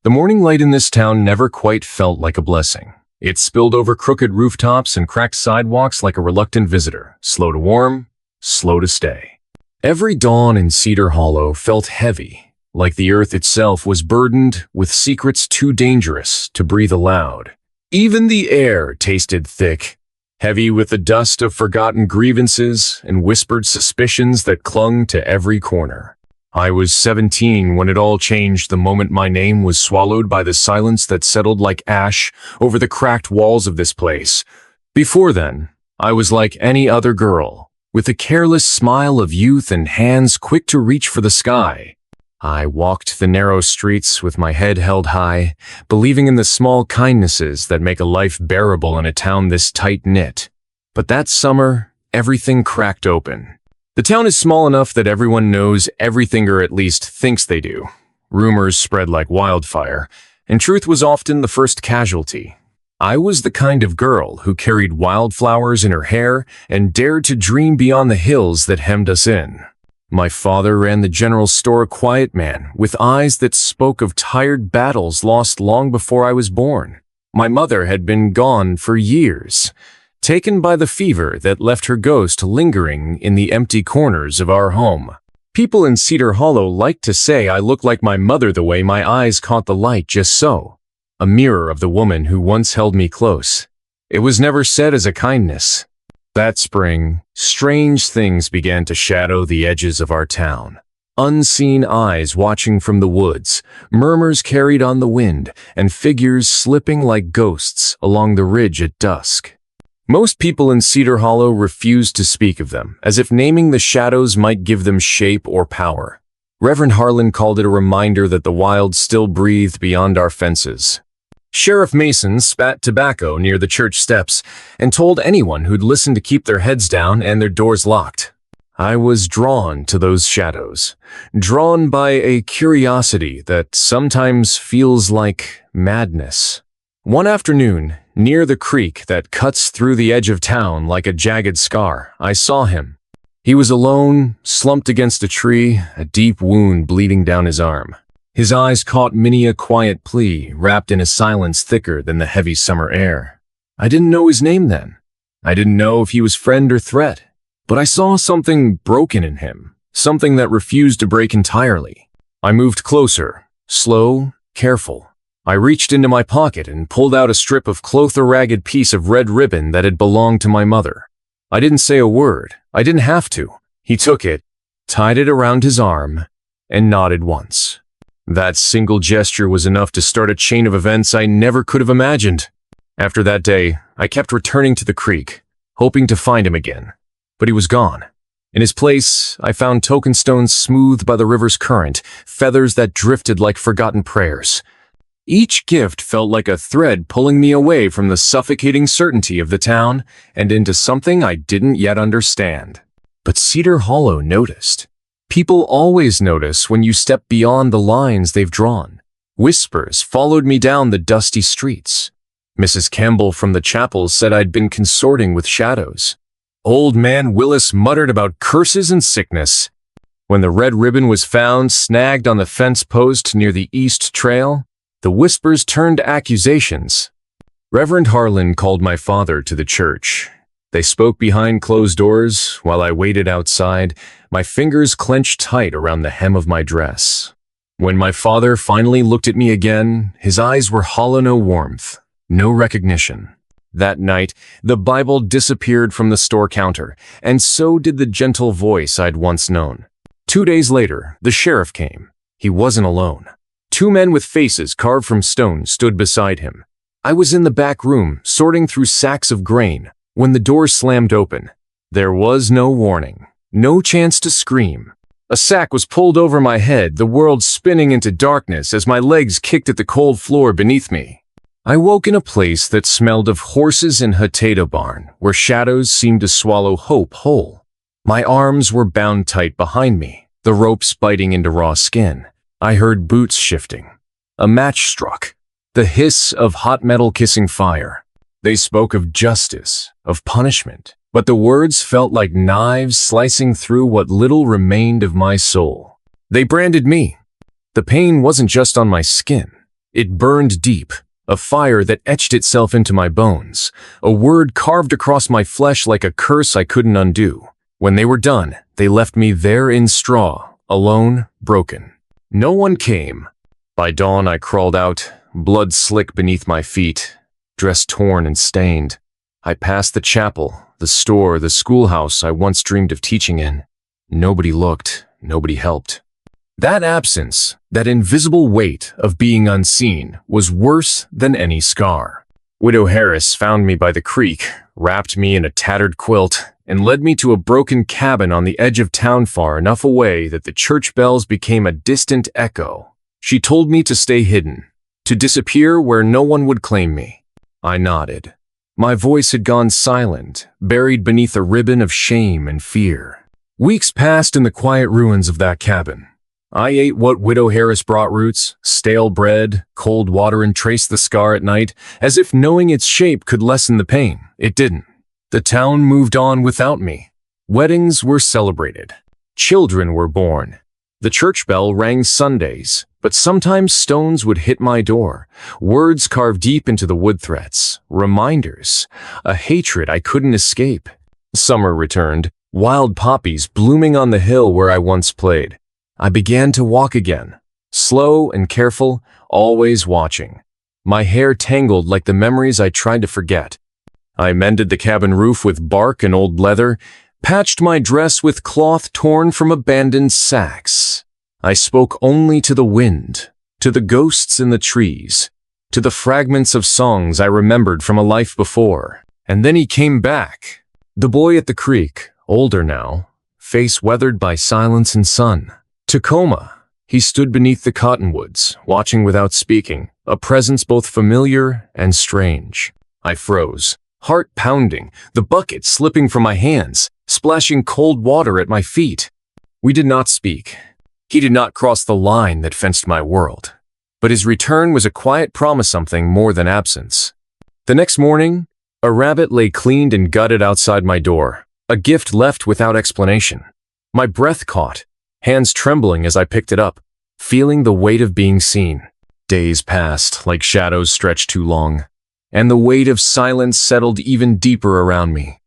The morning light in this town never quite felt like a blessing. It spilled over crooked rooftops and cracked sidewalks like a reluctant visitor, slow to warm, slow to stay. Every dawn in Cedar Hollow felt heavy, like the earth itself was burdened with secrets too dangerous to breathe aloud. Even the air tasted thick, heavy with the dust of forgotten grievances and whispered suspicions that clung to every corner. I was 17 when it all changed the moment my name was swallowed by the silence that settled like ash over the cracked walls of this place. Before then, I was like any other girl, with a careless smile of youth and hands quick to reach for the sky. I walked the narrow streets with my head held high, believing in the small kindnesses that make a life bearable in a town this tight-knit. But that summer, everything cracked open. The town is small enough that everyone knows everything, or at least thinks they do. Rumors spread like wildfire, and truth was often the first casualty. I was the kind of girl who carried wildflowers in her hair and dared to dream beyond the hills that hemmed us in. My father ran the general store, a quiet man, with eyes that spoke of tired battles lost long before I was born. My mother had been gone for years, taken by the fever that left her ghost lingering in the empty corners of our home. People in Cedar Hollow liked to say I looked like my mother the way my eyes caught the light, just so. A mirror of the woman who once held me close. It was never said as a kindness. That spring, strange things began to shadow the edges of our town. Unseen eyes watching from the woods, murmurs carried on the wind, and figures slipping like ghosts along the ridge at dusk. Most people in Cedar Hollow refused to speak of them, as if naming the shadows might give them shape or power. Reverend Harlan called it a reminder that the wild still breathed beyond our fences. Sheriff Mason spat tobacco near the church steps and told anyone who'd listen to keep their heads down and their doors locked. I was drawn to those shadows, drawn by a curiosity that sometimes feels like madness. One afternoon, near the creek that cuts through the edge of town like a jagged scar, I saw him. He was alone, slumped against a tree, a deep wound bleeding down his arm. His eyes caught many a quiet plea, wrapped in a silence thicker than the heavy summer air. I didn't know his name then. I didn't know if he was friend or threat. But I saw something broken in him, something that refused to break entirely. I moved closer, slow, careful. I reached into my pocket and pulled out a strip of cloth, a ragged piece of red ribbon that had belonged to my mother. I didn't say a word. I didn't have to. He took it, tied it around his arm, and nodded once. That single gesture was enough to start a chain of events I never could have imagined. After that day, I kept returning to the creek, hoping to find him again. But he was gone. In his place, I found token stones smoothed by the river's current, feathers that drifted like forgotten prayers. Each gift felt like a thread pulling me away from the suffocating certainty of the town and into something I didn't yet understand. But Cedar Hollow noticed. People always notice when you step beyond the lines they've drawn. Whispers followed me down the dusty streets. Mrs. Campbell from the chapel said I'd been consorting with shadows. Old man Willis muttered about curses and sickness. When the red ribbon was found snagged on the fence post near the east trail, the whispers turned to accusations. Reverend Harlan called my father to the church. They spoke behind closed doors while I waited outside, my fingers clenched tight around the hem of my dress. When my father finally looked at me again, his eyes were hollow, no warmth, no recognition. That night, the Bible disappeared from the store counter, and so did the gentle voice I'd once known. 2 days later, the sheriff came. He wasn't alone. 2 men with faces carved from stone stood beside him. I was in the back room, sorting through sacks of grain, when the door slammed open. There was no warning, no chance to scream. A sack was pulled over my head, the world spinning into darkness as my legs kicked at the cold floor beneath me. I woke in a place that smelled of horses and potato barn, where shadows seemed to swallow hope whole. My arms were bound tight behind me, the ropes biting into raw skin. I heard boots shifting. A match struck. The hiss of hot metal kissing fire. They spoke of justice, of punishment, but the words felt like knives slicing through what little remained of my soul. They branded me. The pain wasn't just on my skin. It burned deep, a fire that etched itself into my bones, a word carved across my flesh like a curse I couldn't undo. When they were done, they left me there in straw, alone, broken. No one came. By dawn I crawled out, blood slick beneath my feet, dress torn and stained. I passed the chapel, the store, the schoolhouse I once dreamed of teaching in. Nobody looked, nobody helped. That absence, that invisible weight of being unseen, was worse than any scar. Widow Harris found me by the creek, wrapped me in a tattered quilt, and led me to a broken cabin on the edge of town far enough away that the church bells became a distant echo. She told me to stay hidden, to disappear where no one would claim me. I nodded. My voice had gone silent, buried beneath a ribbon of shame and fear. Weeks passed in the quiet ruins of that cabin. I ate what Widow Harris brought roots, stale bread, cold water, and traced the scar at night, as if knowing its shape could lessen the pain. It didn't. The town moved on without me. Weddings were celebrated. Children were born. The church bell rang Sundays, but sometimes stones would hit my door, words carved deep into the wood threats, reminders, a hatred I couldn't escape. Summer returned, wild poppies blooming on the hill where I once played. I began to walk again, slow and careful, always watching. My hair tangled like the memories I tried to forget. I mended the cabin roof with bark and old leather, patched my dress with cloth torn from abandoned sacks. I spoke only to the wind, to the ghosts in the trees, to the fragments of songs I remembered from a life before. And then he came back. The boy at the creek, older now, face weathered by silence and sun. Tacoma. He stood beneath the cottonwoods, watching without speaking, a presence both familiar and strange. I froze, heart pounding, the bucket slipping from my hands, splashing cold water at my feet. We did not speak. He did not cross the line that fenced my world. But his return was a quiet promise of something more than absence. The next morning, a rabbit lay cleaned and gutted outside my door, a gift left without explanation. My breath caught, hands trembling as I picked it up, feeling the weight of being seen. Days passed like shadows stretched too long, and the weight of silence settled even deeper around me.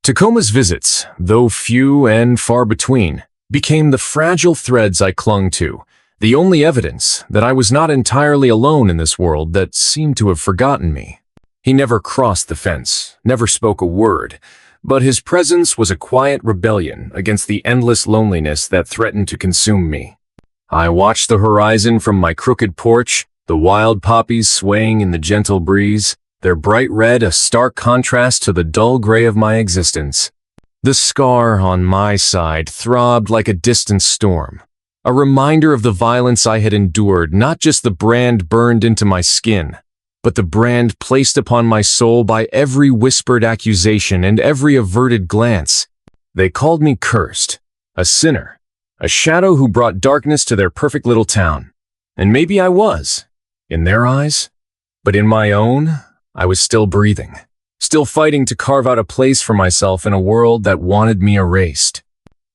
Tacoma's visits, though few and far between, became the fragile threads I clung to, the only evidence that I was not entirely alone in this world that seemed to have forgotten me. He never crossed the fence, never spoke a word, but his presence was a quiet rebellion against the endless loneliness that threatened to consume me. I watched the horizon from my crooked porch, the wild poppies swaying in the gentle breeze, their bright red a stark contrast to the dull gray of my existence. The scar on my side throbbed like a distant storm, a reminder of the violence I had endured, not just the brand burned into my skin, but the brand placed upon my soul by every whispered accusation and every averted glance. They called me cursed, a sinner, a shadow who brought darkness to their perfect little town. And maybe I was, in their eyes, but in my own, I was still breathing, still fighting to carve out a place for myself in a world that wanted me erased.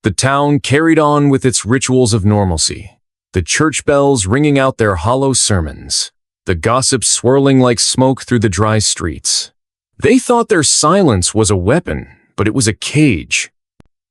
The town carried on with its rituals of normalcy, the church bells ringing out their hollow sermons, the gossip swirling like smoke through the dry streets. They thought their silence was a weapon, but it was a cage.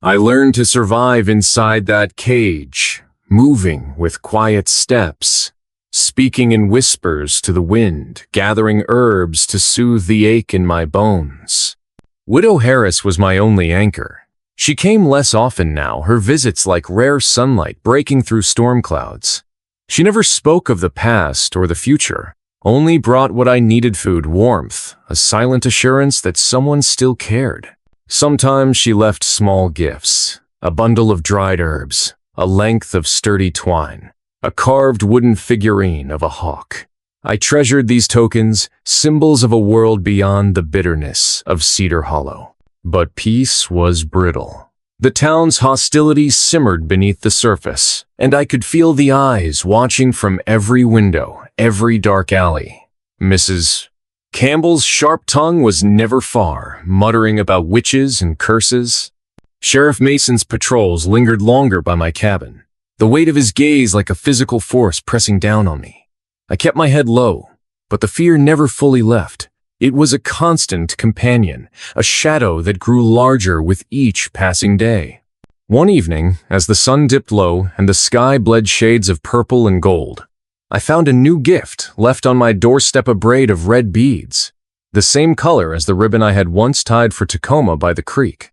I learned to survive inside that cage, moving with quiet steps, speaking in whispers to the wind, gathering herbs to soothe the ache in my bones. Widow Harris was my only anchor. She came less often now, her visits like rare sunlight breaking through storm clouds. She never spoke of the past or the future, only brought what I needed: food, warmth, a silent assurance that someone still cared. Sometimes she left small gifts, a bundle of dried herbs, a length of sturdy twine, a carved wooden figurine of a hawk. I treasured these tokens, symbols of a world beyond the bitterness of Cedar Hollow. But peace was brittle. The town's hostility simmered beneath the surface, and I could feel the eyes watching from every window, every dark alley. Mrs. Campbell's sharp tongue was never far, muttering about witches and curses. Sheriff Mason's patrols lingered longer by my cabin, the weight of his gaze like a physical force pressing down on me. I kept my head low, but the fear never fully left. It was a constant companion, a shadow that grew larger with each passing day. One evening, as the sun dipped low and the sky bled shades of purple and gold, I found a new gift left on my doorstep, a braid of red beads, the same color as the ribbon I had once tied for Tacoma by the creek.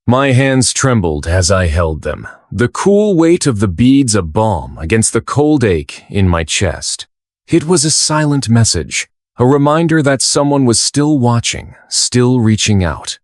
My hands trembled as I held them, the cool weight of the beads a balm against the cold ache in my chest. It was a silent message, a reminder that someone was still watching, still reaching out.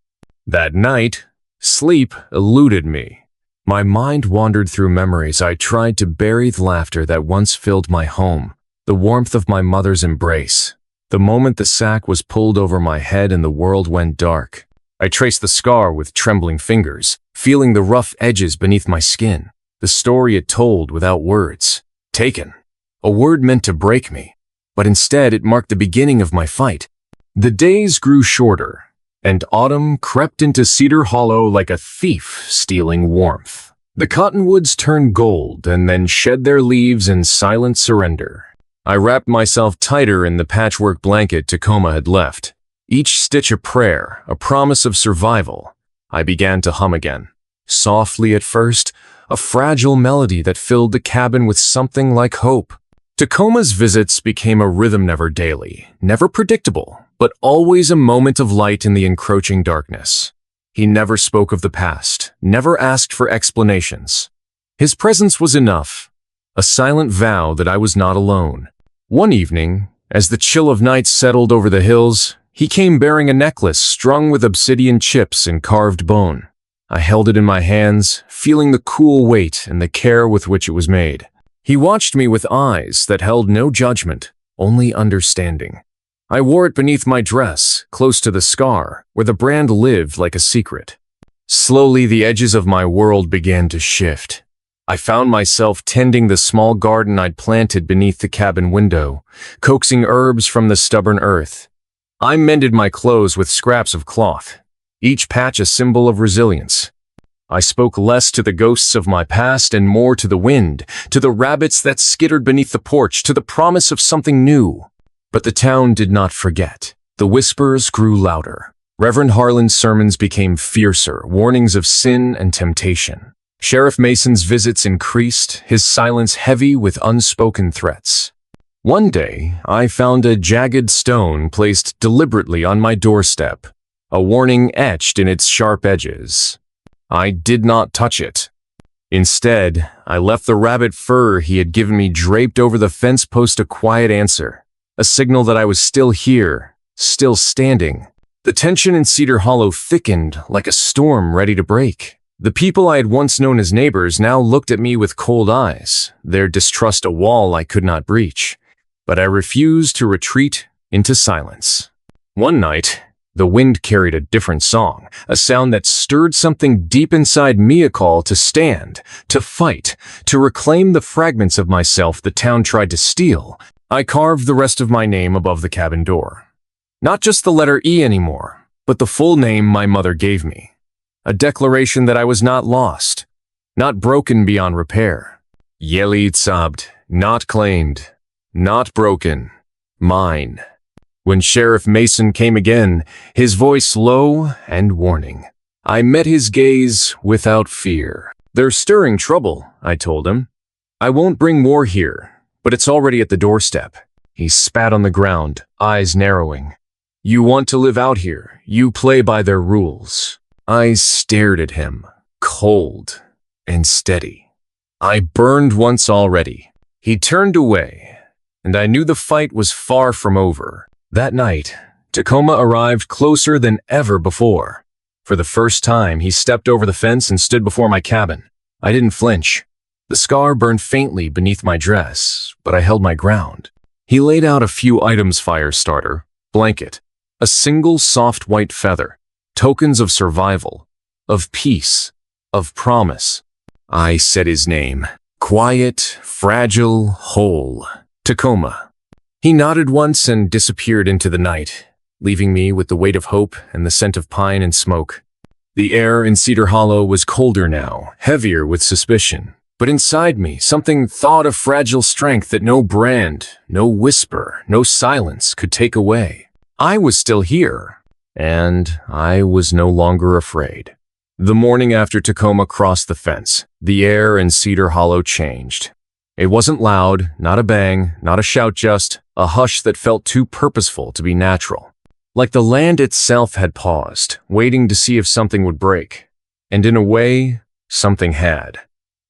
That night, sleep eluded me. My mind wandered through memories. I tried to bury the laughter that once filled my home, the warmth of my mother's embrace. The moment the sack was pulled over my head and the world went dark, I traced the scar with trembling fingers, feeling the rough edges beneath my skin, the story it told without words. Taken. A word meant to break me, but instead it marked the beginning of my fight. The days grew shorter, and autumn crept into Cedar Hollow like a thief stealing warmth. The cottonwoods turned gold and then shed their leaves in silent surrender. I wrapped myself tighter in the patchwork blanket Tacoma had left, each stitch a prayer, a promise of survival. I began to hum again. Softly at first, a fragile melody that filled the cabin with something like hope. Tacoma's visits became a rhythm, never daily, never predictable, but always a moment of light in the encroaching darkness. He never spoke of the past, never asked for explanations. His presence was enough, a silent vow that I was not alone. One evening, as the chill of night settled over the hills, he came bearing a necklace strung with obsidian chips and carved bone. I held it in my hands, feeling the cool weight and the care with which it was made. He watched me with eyes that held no judgment, only understanding. I wore it beneath my dress, close to the scar, where the brand lived like a secret. Slowly, the edges of my world began to shift. I found myself tending the small garden I'd planted beneath the cabin window, coaxing herbs from the stubborn earth. I mended my clothes with scraps of cloth, each patch a symbol of resilience. I spoke less to the ghosts of my past and more to the wind, to the rabbits that skittered beneath the porch, to the promise of something new. But the town did not forget. The whispers grew louder. Reverend Harlan's sermons became fiercer, warnings of sin and temptation. Sheriff Mason's visits increased, his silence heavy with unspoken threats. One day, I found a jagged stone placed deliberately on my doorstep, a warning etched in its sharp edges. I did not touch it. Instead, I left the rabbit fur he had given me draped over the fence post, a quiet answer, a signal that I was still here, still standing. The tension in Cedar Hollow thickened like a storm ready to break. The people I had once known as neighbors now looked at me with cold eyes, their distrust a wall I could not breach. But I refused to retreat into silence. One night, the wind carried a different song, a sound that stirred something deep inside me, a call to stand, to fight, to reclaim the fragments of myself the town tried to steal. I carved the rest of my name above the cabin door. Not just the letter E anymore, but the full name my mother gave me. A declaration that I was not lost, not broken beyond repair. Yelid sobbed, not claimed, not broken, mine. When Sheriff Mason came again, his voice low and warning, I met his gaze without fear. They're stirring trouble, I told him. I won't bring war here, but it's already at the doorstep. He spat on the ground, eyes narrowing. You want to live out here, you play by their rules. I stared at him, cold and steady. I burned once already. He turned away, and I knew the fight was far from over. That night, Tacoma arrived closer than ever before. For the first time, he stepped over the fence and stood before my cabin. I didn't flinch. The scar burned faintly beneath my dress, but I held my ground. He laid out a few items: fire starter, blanket, a single soft white feather. Tokens of survival, of peace, of promise. I said his name. Quiet, fragile, whole. Tacoma. He nodded once and disappeared into the night, leaving me with the weight of hope and the scent of pine and smoke. The air in Cedar Hollow was colder now, heavier with suspicion, But inside me, something thawed a fragile strength that no brand, no whisper, no silence could take away. I was still here, and I was no longer afraid. The morning after Tacoma crossed the fence, the air in Cedar Hollow changed. It wasn't loud, not a bang, not a shout, just a hush that felt too purposeful to be natural. Like the land itself had paused, waiting to see if something would break. And in a way, something had.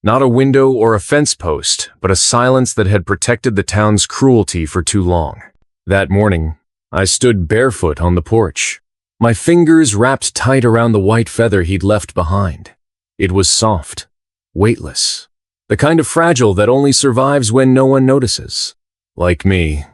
Not a window or a fence post, but a silence that had protected the town's cruelty for too long. That morning, I stood barefoot on the porch, my fingers wrapped tight around the white feather he'd left behind. It was soft, weightless, the kind of fragile that only survives when no one notices. Like me.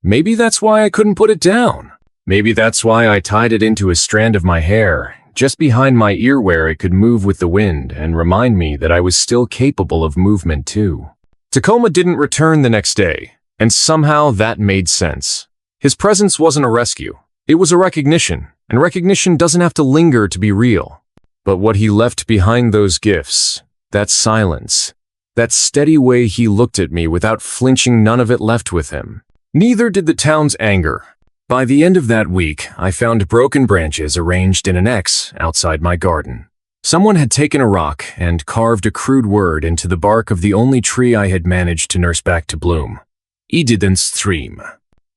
Maybe that's why I couldn't put it down. Maybe that's why I tied it into a strand of my hair, just behind my ear where it could move with the wind and remind me that I was still capable of movement too. Tacoma didn't return the next day, and somehow that made sense. His presence wasn't a rescue. It was a recognition, and recognition doesn't have to linger to be real. But what he left behind, those gifts, that silence, that steady way he looked at me without flinching, none of it left with him. Neither did the town's anger. By the end of that week, I found broken branches arranged in an X outside my garden. Someone had taken a rock and carved a crude word into the bark of the only tree I had managed to nurse back to bloom. Ididens stream.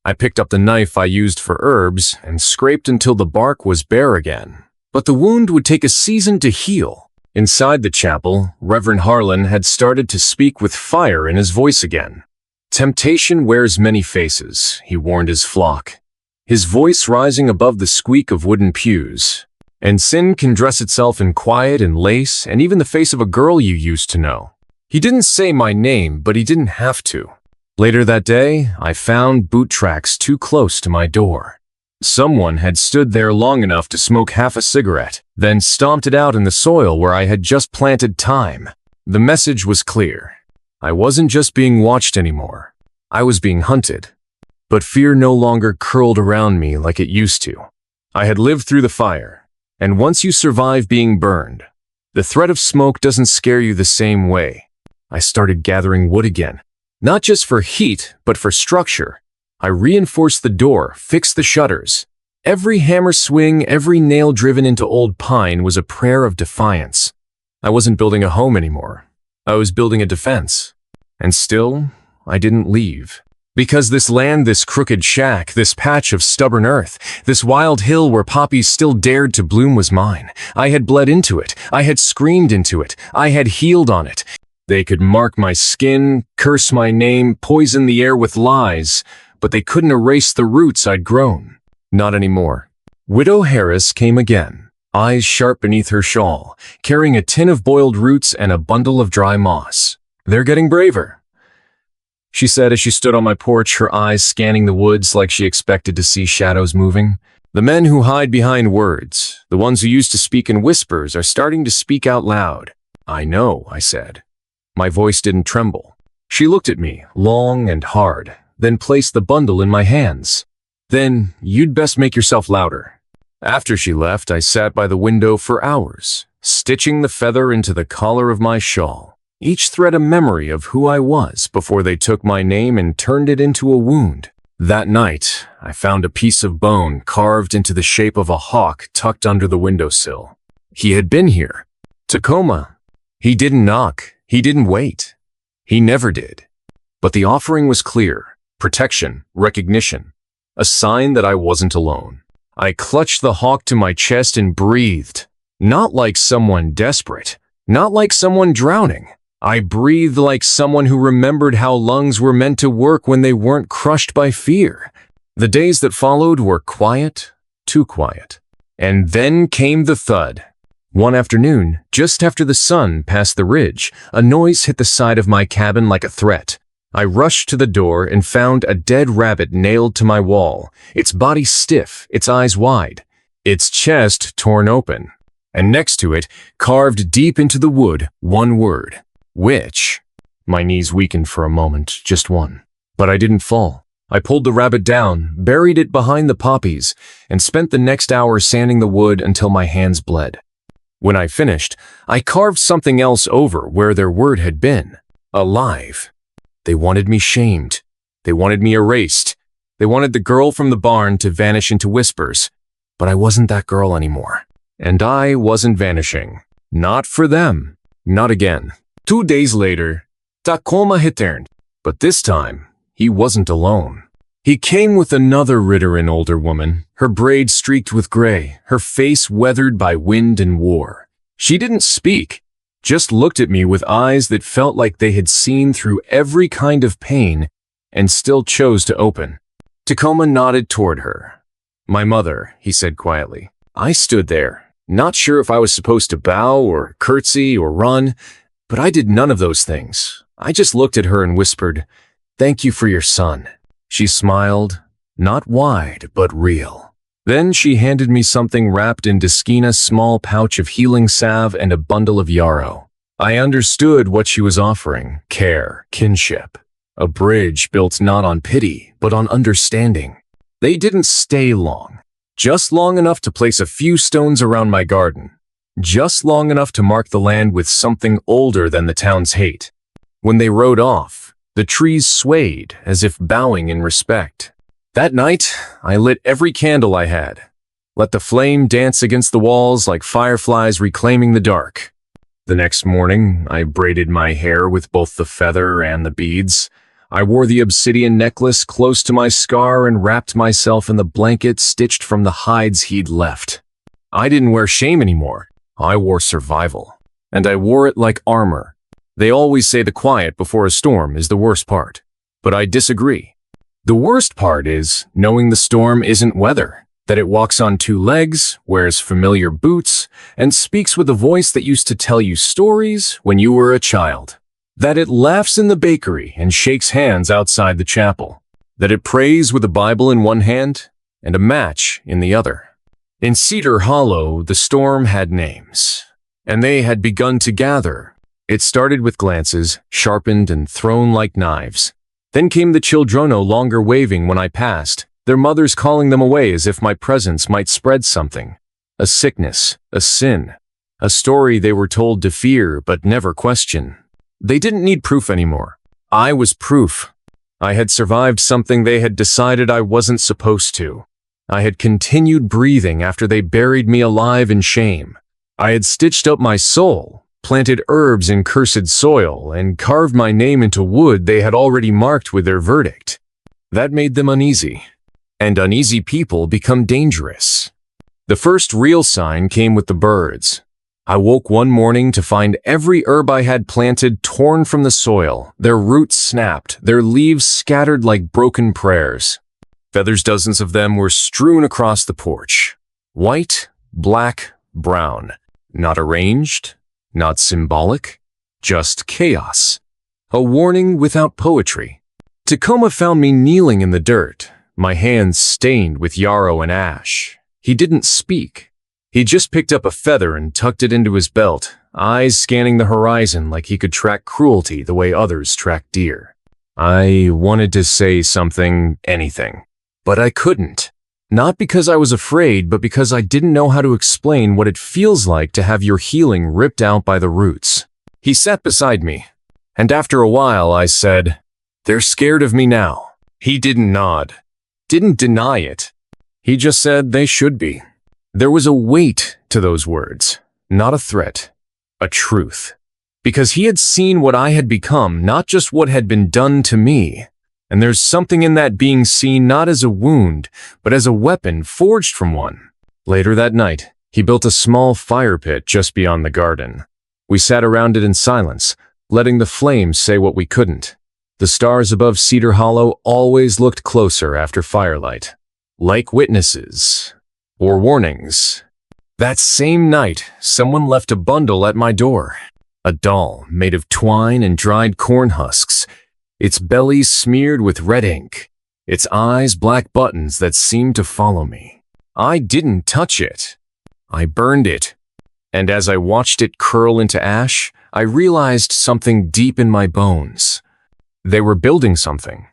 I picked up the knife I used for herbs and scraped until the bark was bare again. But the wound would take a season to heal. Inside the chapel, Reverend Harlan had started to speak with fire in his voice again. Temptation wears many faces, he warned his flock, his voice rising above the squeak of wooden pews. And sin can dress itself in quiet and lace and even the face of a girl you used to know. He didn't say my name, but he didn't have to. Later that day, I found boot tracks too close to my door. Someone had stood there long enough to smoke half a cigarette, then stomped it out in the soil where I had just planted thyme. The message was clear. I wasn't just being watched anymore. I was being hunted. But fear no longer curled around me like it used to. I had lived through the fire, and once you survive being burned, the threat of smoke doesn't scare you the same way. I started gathering wood again, not just for heat, but for structure. I reinforced the door, fixed the shutters. Every hammer swing, every nail driven into old pine was a prayer of defiance. I wasn't building a home anymore. I was building a defense. And still, I didn't leave. Because this land, this crooked shack, this patch of stubborn earth, this wild hill where poppies still dared to bloom was mine. I had bled into it. I had screamed into it. I had healed on it. They could mark my skin, curse my name, poison the air with lies, but they couldn't erase the roots I'd grown. Not anymore. Widow Harris came again, eyes sharp beneath her shawl, carrying a tin of boiled roots and a bundle of dry moss. They're getting braver, she said as she stood on my porch, her eyes scanning the woods like she expected to see shadows moving. The men who hide behind words, the ones who used to speak in whispers, are starting to speak out loud. I know, I said. My voice didn't tremble. She looked at me, long and hard, then placed the bundle in my hands. Then, you'd best make yourself louder. After she left, I sat by the window for hours, stitching the feather into the collar of my shawl. Each thread a memory of who I was before they took my name and turned it into a wound. That night, I found a piece of bone carved into the shape of a hawk tucked under the windowsill. He had been here. Tacoma. He didn't knock. He didn't wait. He never did. But the offering was clear. Protection, recognition. A sign that I wasn't alone. I clutched the hawk to my chest and breathed. Not like someone desperate. Not like someone drowning. I breathed like someone who remembered how lungs were meant to work when they weren't crushed by fear. The days that followed were quiet, too quiet. And then came the thud. One afternoon, just after the sun passed the ridge, a noise hit the side of my cabin like a threat. I rushed to the door and found a dead rabbit nailed to my wall, its body stiff, its eyes wide, its chest torn open. And next to it, carved deep into the wood, one word. Witch. My knees weakened for a moment, just one. But I didn't fall. I pulled the rabbit down, buried it behind the poppies, and spent the next hour sanding the wood until my hands bled. When I finished, I carved something else over where their word had been. Alive. They wanted me shamed. They wanted me erased. They wanted the girl from the barn to vanish into whispers. But I wasn't that girl anymore. And I wasn't vanishing. Not for them. Not again. 2 days later, Tacoma returned. But this time, he wasn't alone. He came with another Ritterin older woman, her braids streaked with gray, her face weathered by wind and war. She didn't speak, just looked at me with eyes that felt like they had seen through every kind of pain and still chose to open. Tacoma nodded toward her. "My mother," he said quietly. I stood there, not sure if I was supposed to bow or curtsy or run, but I did none of those things. I just looked at her and whispered, "Thank you for your son." She smiled, not wide, but real. Then she handed me something wrapped in Deskina's small pouch of healing salve and a bundle of yarrow. I understood what she was offering: care, kinship. A bridge built not on pity, but on understanding. They didn't stay long. Just long enough to place a few stones around my garden. Just long enough to mark the land with something older than the town's hate. When they rode off, the trees swayed as if bowing in respect. That night, I lit every candle I had. Let the flame dance against the walls like fireflies reclaiming the dark. The next morning, I braided my hair with both the feather and the beads. I wore the obsidian necklace close to my scar and wrapped myself in the blanket stitched from the hides he'd left. I didn't wear shame anymore. I wore survival. And I wore it like armor. They always say the quiet before a storm is the worst part. But I disagree. The worst part is knowing the storm isn't weather, that it walks on 2 legs, wears familiar boots, and speaks with a voice that used to tell you stories when you were a child. That it laughs in the bakery and shakes hands outside the chapel. That it prays with a Bible in one hand and a match in the other. In Cedar Hollow, the storm had names, and they had begun to gather. It started with glances, sharpened and thrown like knives. Then came the children no longer waving when I passed, their mothers calling them away as if my presence might spread something. A sickness, a sin, a story they were told to fear but never question. They didn't need proof anymore. I was proof. I had survived something they had decided I wasn't supposed to. I had continued breathing after they buried me alive in shame. I had stitched up my soul, planted herbs in cursed soil, and carved my name into wood they had already marked with their verdict. That made them uneasy. And uneasy people become dangerous. The first real sign came with the birds. I woke one morning to find every herb I had planted torn from the soil, their roots snapped, their leaves scattered like broken prayers. Dozens of them were strewn across the porch. White, black, brown. Not arranged, not symbolic, just chaos. A warning without poetry. Tacoma found me kneeling in the dirt, my hands stained with yarrow and ash. He didn't speak. He just picked up a feather and tucked it into his belt, eyes scanning the horizon like he could track cruelty the way others track deer. I wanted to say something, anything, but I couldn't. Not because I was afraid, but because I didn't know how to explain what it feels like to have your healing ripped out by the roots. He sat beside me, and after a while I said, "They're scared of me now." He didn't nod, didn't deny it. He just said they should be. There was a weight to those words, not a threat, a truth. Because he had seen what I had become, not just what had been done to me. And there's something in that being seen not as a wound, but as a weapon forged from one. Later that night, he built a small fire pit just beyond the garden. We sat around it in silence, letting the flames say what we couldn't. The stars above Cedar Hollow always looked closer after firelight, like witnesses or warnings. That same night, someone left a bundle at my door. A doll made of twine and dried corn husks, its belly smeared with red ink, its eyes black buttons that seemed to follow me. I didn't touch it. I burned it. And as I watched it curl into ash, I realized something deep in my bones. They were building something.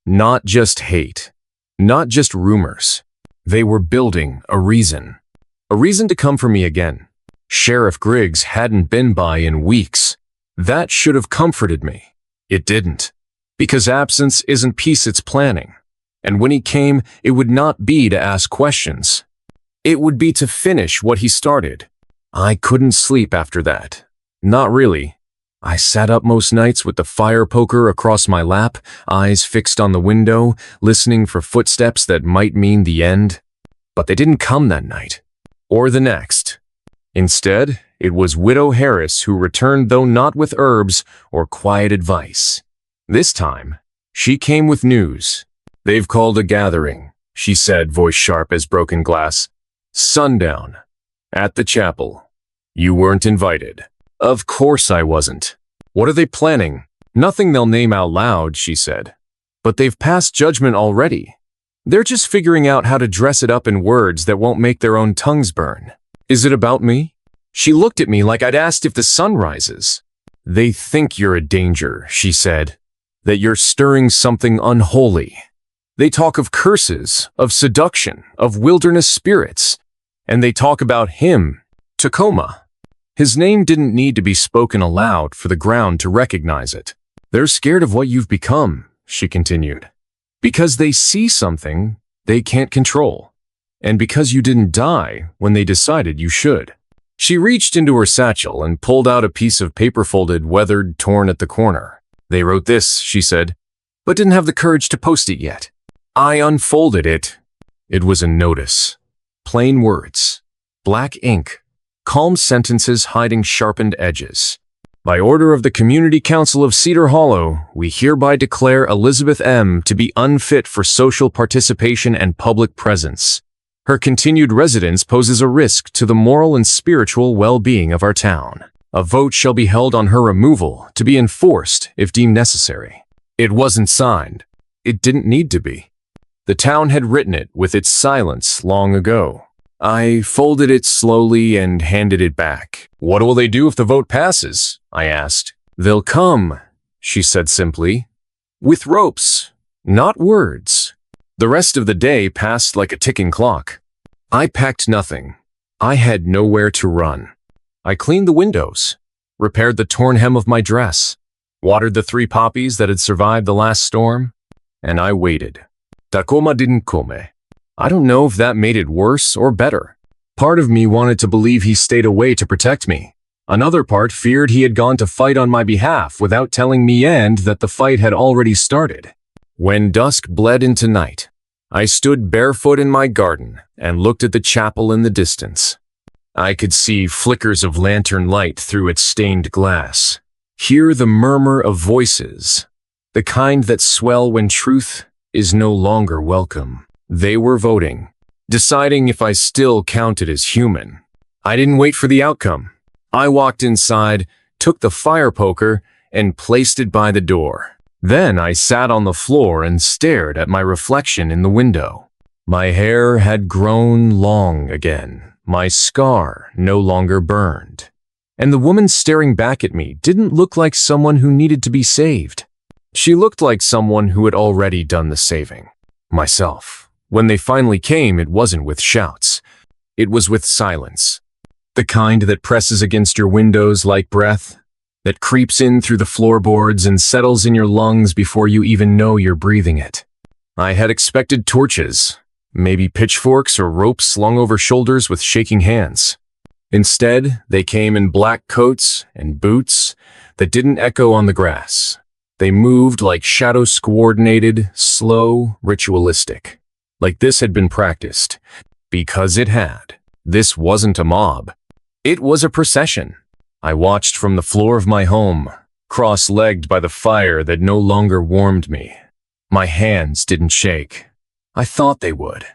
Not just hate. Not just rumors. They were building a reason. A reason to come for me again. Sheriff Griggs hadn't been by in weeks. That should have comforted me. It didn't. Because absence isn't peace, it's planning. And when he came, it would not be to ask questions. It would be to finish what he started. I couldn't sleep after that. Not really. I sat up most nights with the fire poker across my lap, eyes fixed on the window, listening for footsteps that might mean the end. But they didn't come that night. Or the next. Instead, it was Widow Harris who returned, though not with herbs or quiet advice. This time, she came with news. "They've called a gathering," she said, voice sharp as broken glass. "Sundown. At the chapel. You weren't invited." Of course I wasn't. "What are they planning?" "Nothing they'll name out loud," she said. "But they've passed judgment already. They're just figuring out how to dress it up in words that won't make their own tongues burn." "Is it about me?" She looked at me like I'd asked if the sun rises. "They think you're a danger," she said. "That you're stirring something unholy. They talk of curses, of seduction, of wilderness spirits. And they talk about him, Tacoma. His name didn't need to be spoken aloud for the ground to recognize it. They're scared of what you've become," she continued. "Because they see something they can't control. And because you didn't die when they decided you should." She reached into her satchel and pulled out a piece of paper, folded, weathered, torn at the corner. "They wrote this," she said, "but didn't have the courage to post it yet." I unfolded it. It was a notice. Plain words. Black ink. Calm sentences hiding sharpened edges. "By order of the Community Council of Cedar Hollow, we hereby declare Elizabeth M. to be unfit for social participation and public presence. Her continued residence poses a risk to the moral and spiritual well-being of our town. A vote shall be held on her removal, to be enforced if deemed necessary." It wasn't signed. It didn't need to be. The town had written it with its silence long ago. I folded it slowly and handed it back. "What will they do if the vote passes?" I asked. "They'll come," she said simply. "With ropes, not words." The rest of the day passed like a ticking clock. I packed nothing. I had nowhere to run. I cleaned the windows, repaired the torn hem of my dress, watered the 3 poppies that had survived the last storm, and I waited. Tacoma didn't come. I don't know if that made it worse or better. Part of me wanted to believe he stayed away to protect me. Another part feared he had gone to fight on my behalf without telling me, and that the fight had already started. When dusk bled into night, I stood barefoot in my garden and looked at the chapel in the distance. I could see flickers of lantern light through its stained glass, hear the murmur of voices, the kind that swell when truth is no longer welcome. They were voting, deciding if I still counted as human. I didn't wait for the outcome. I walked inside, took the fire poker, and placed it by the door. Then I sat on the floor and stared at my reflection in the window. My hair had grown long again, my scar no longer burned. And the woman staring back at me didn't look like someone who needed to be saved. She looked like someone who had already done the saving. Myself. When they finally came, it wasn't with shouts. It was with silence. The kind that presses against your windows like breath, that creeps in through the floorboards and settles in your lungs before you even know you're breathing it. I had expected torches, maybe pitchforks or ropes slung over shoulders with shaking hands. Instead, they came in black coats and boots that didn't echo on the grass. They moved like shadows, coordinated, slow, ritualistic. Like this had been practiced. Because it had. This wasn't a mob. It was a procession. I watched from the floor of my home, cross-legged by the fire that no longer warmed me. My hands didn't shake. I thought they would.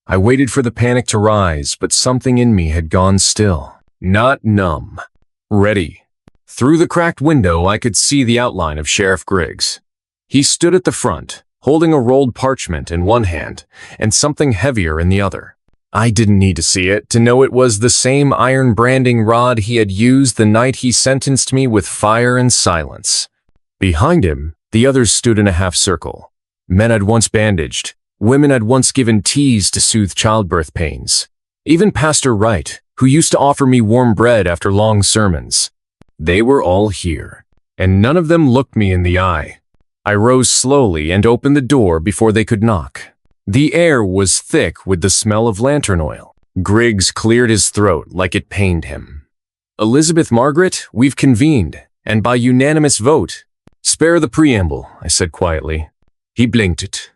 I waited for the panic to rise, but something in me had gone still. Not numb. Ready. Through the cracked window, I could see the outline of Sheriff Griggs. He stood at the front, holding a rolled parchment in one hand and something heavier in the other. I didn't need to see it to know it was the same iron branding rod he had used the night he sentenced me with fire and silence. Behind him, the others stood in a half circle. Men I'd once bandaged, women I'd once given teas to soothe childbirth pains. Even Pastor Wright, who used to offer me warm bread after long sermons. They were all here, and none of them looked me in the eye. I rose slowly and opened the door before they could knock. The air was thick with the smell of lantern oil. Griggs cleared his throat like it pained him. "Elizabeth Margaret, we've convened, and by unanimous vote." "Spare the preamble," I said quietly. He blinked it.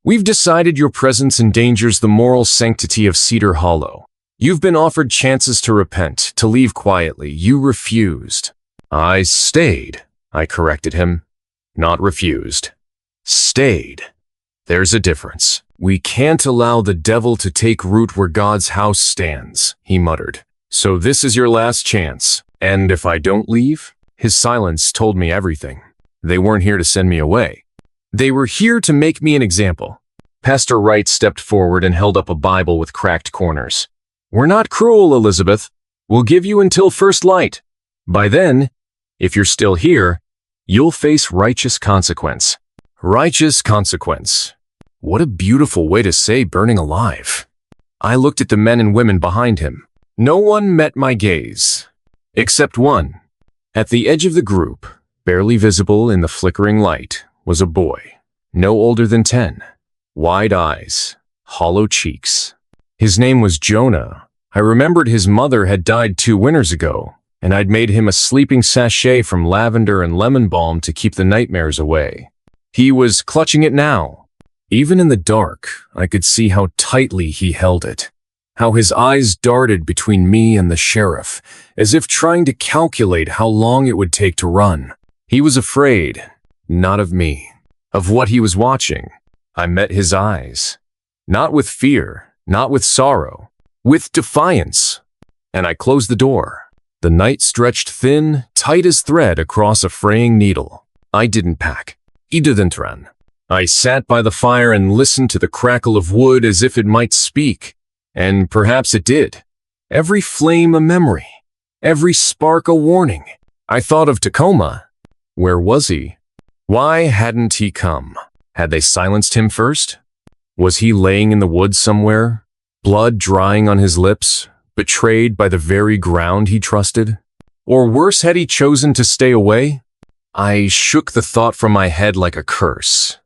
"We've decided your presence endangers the moral sanctity of Cedar Hollow. You've been offered chances to repent, to leave quietly. You refused." "I stayed," I corrected him. "Not refused. Stayed. There's a difference. We can't allow the devil to take root where God's house stands," he muttered. "So this is your last chance. And if I don't leave?" His silence told me everything. They weren't here to send me away. They were here to make me an example. Pastor Wright stepped forward and held up a Bible with cracked corners. "We're not cruel, Elizabeth. We'll give you until first light. By then, if you're still here, you'll face righteous consequence." Righteous consequence. What a beautiful way to say burning alive. I looked at the men and women behind him. No one met my gaze. Except one. At the edge of the group, barely visible in the flickering light, was a boy, no older than 10. Wide eyes, hollow cheeks. His name was Jonah. I remembered his mother had died 2 winters ago, and I'd made him a sleeping sachet from lavender and lemon balm to keep the nightmares away. He was clutching it now. Even in the dark, I could see how tightly he held it, how his eyes darted between me and the sheriff, as if trying to calculate how long it would take to run. He was afraid, not of me, of what he was watching. I met his eyes. Not with fear, not with sorrow, with defiance. And I closed the door. The night stretched thin, tight as thread across a fraying needle. I didn't pack. I didn't run. I sat by the fire and listened to the crackle of wood as if it might speak. And perhaps it did. Every flame a memory. Every spark a warning. I thought of Tacoma. Where was he? Why hadn't he come? Had they silenced him first? Was he laying in the woods somewhere, blood drying on his lips, betrayed by the very ground he trusted? Or worse, had he chosen to stay away? I shook the thought from my head like a curse.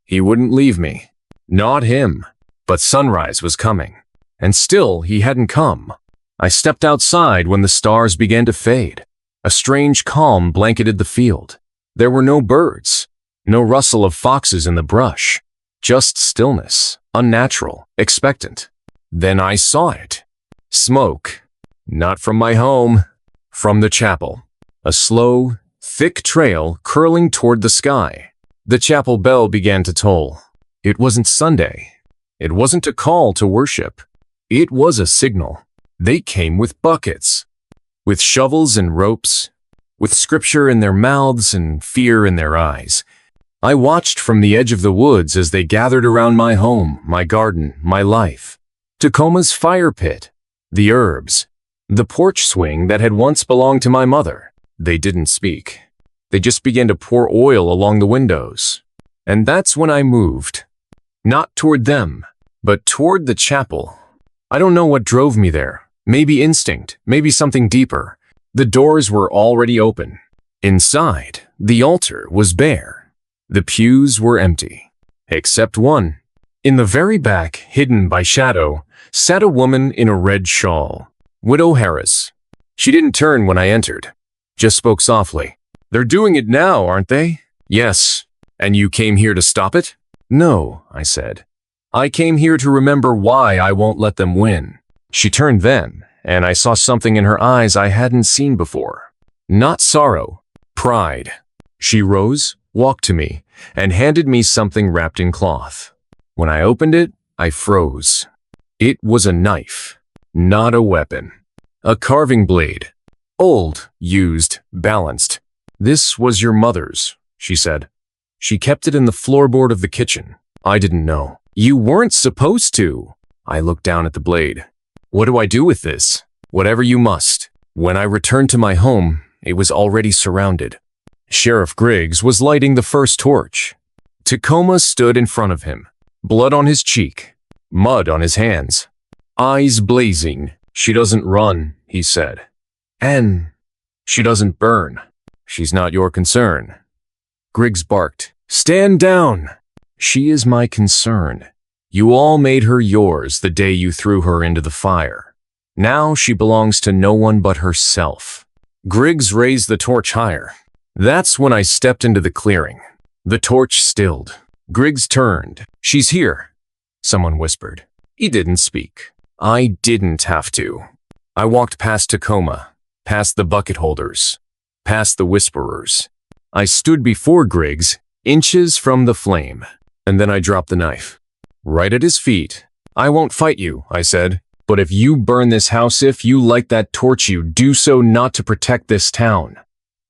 He wouldn't leave me. Not him. But sunrise was coming. And still he hadn't come. I stepped outside when the stars began to fade. A strange calm blanketed the field. There were no birds, no rustle of foxes in the brush, just stillness, unnatural, expectant. Then I saw it. Smoke. Not from my home, from the chapel. A slow, thick trail curling toward the sky. The chapel bell began to toll. It wasn't Sunday. It wasn't a call to worship. It was a signal. They came with buckets, with shovels and ropes, with scripture in their mouths and fear in their eyes. I watched from the edge of the woods as they gathered around my home, my garden, my life. Tacoma's fire pit, the herbs, the porch swing that had once belonged to my mother. They didn't speak. They just began to pour oil along the windows. And that's when I moved. Not toward them, but toward the chapel. I don't know what drove me there. Maybe instinct, maybe something deeper. The doors were already open. Inside, the altar was bare. The pews were empty, except one. In the very back, hidden by shadow, sat a woman in a red shawl. Widow Harris. She didn't turn when I entered, just spoke softly. "They're doing it now, aren't they?" "Yes. And you came here to stop it?" "No," I said. "I came here to remember why I won't let them win." She turned then, and I saw something in her eyes I hadn't seen before. Not sorrow, pride. She rose, walked to me, and handed me something wrapped in cloth. When I opened it, I froze. It was a knife, not a weapon. A carving blade. Old, used, balanced. "This was your mother's," she said. "She kept it in the floorboard of the kitchen." I didn't know. "You weren't supposed to." I looked down at the blade. "What do I do with this?" "Whatever you must." When I returned to my home, it was already surrounded. Sheriff Griggs was lighting the first torch. Tacoma stood in front of him, blood on his cheek, mud on his hands, eyes blazing, She doesn't run, he said. And she doesn't burn. She's not your concern. Griggs barked. Stand down! She is my concern. You all made her yours the day you threw her into the fire. Now she belongs to no one but herself. Griggs raised the torch higher. That's when I stepped into the clearing. The torch stilled. Griggs turned. She's here, someone whispered. He didn't speak. I didn't have to. I walked past Tacoma, past the bucket holders, past the whisperers. I stood before Griggs, inches from the flame, and then I dropped the knife. Right at his feet. I won't fight you, I said, but if you burn this house, if you light that torch, you do so not to protect this town.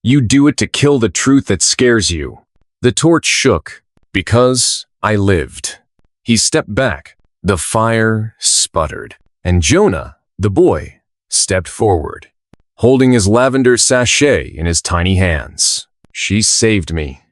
You do it to kill the truth that scares you. The torch shook, because I lived. He stepped back. The fire sputtered, and Jonah, the boy, stepped forward, holding his lavender sachet in his tiny hands. She saved me,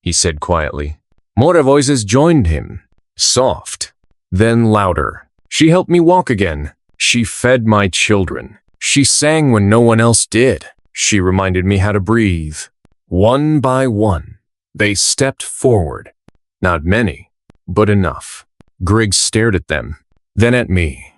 he said quietly. More voices joined him, soft, then louder. She helped me walk again. She fed my children. She sang when no one else did. She reminded me how to breathe. One by one, they stepped forward. Not many, but enough. Griggs stared at them, then at me.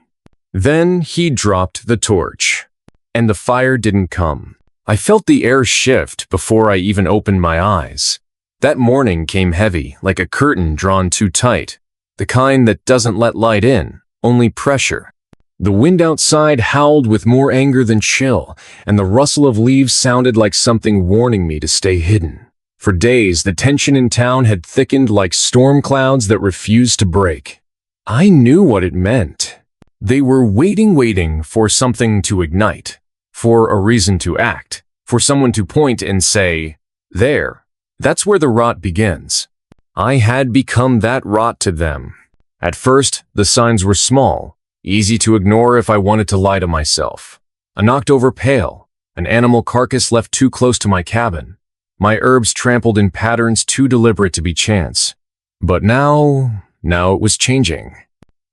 Then he dropped the torch, and the fire didn't come. I felt the air shift before I even opened my eyes. That morning came heavy, like a curtain drawn too tight, the kind that doesn't let light in, only pressure. The wind outside howled with more anger than chill, and the rustle of leaves sounded like something warning me to stay hidden. For days, the tension in town had thickened like storm clouds that refused to break. I knew what it meant. They were waiting for something to ignite, for a reason to act, for someone to point and say, there, that's where the rot begins. I had become that rot to them. At first, the signs were small, easy to ignore if I wanted to lie to myself. A knocked-over pail, an animal carcass left too close to my cabin, my herbs trampled in patterns too deliberate to be chance. But now it was changing.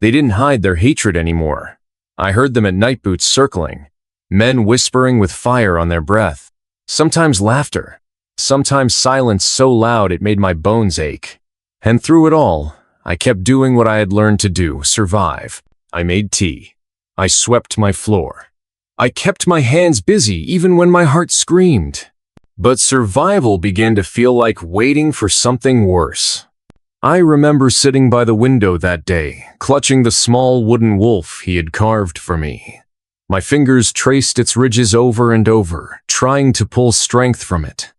They didn't hide their hatred anymore. I heard them at night boots circling, men whispering with fire on their breath, sometimes laughter, sometimes silence so loud it made my bones ache. And through it all, I kept doing what I had learned to do, survive. I made tea. I swept my floor. I kept my hands busy even when my heart screamed. But survival began to feel like waiting for something worse. I remember sitting by the window that day, clutching the small wooden wolf he had carved for me. My fingers traced its ridges over and over, trying to pull strength from it.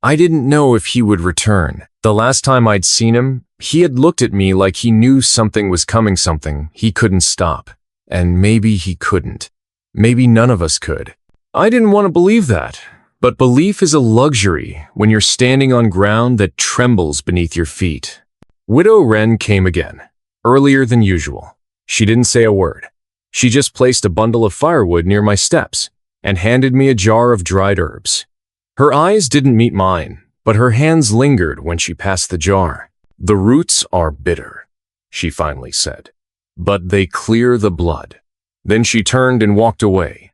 I didn't know if he would return. The last time I'd seen him, he had looked at me like he knew something was coming, something he couldn't stop. And maybe he couldn't. Maybe none of us could. I didn't want to believe that. But belief is a luxury when you're standing on ground that trembles beneath your feet. Widow Wren came again, earlier than usual. She didn't say a word. She just placed a bundle of firewood near my steps and handed me a jar of dried herbs. Her eyes didn't meet mine, but her hands lingered when she passed the jar. The roots are bitter, she finally said, but they clear the blood. Then she turned and walked away,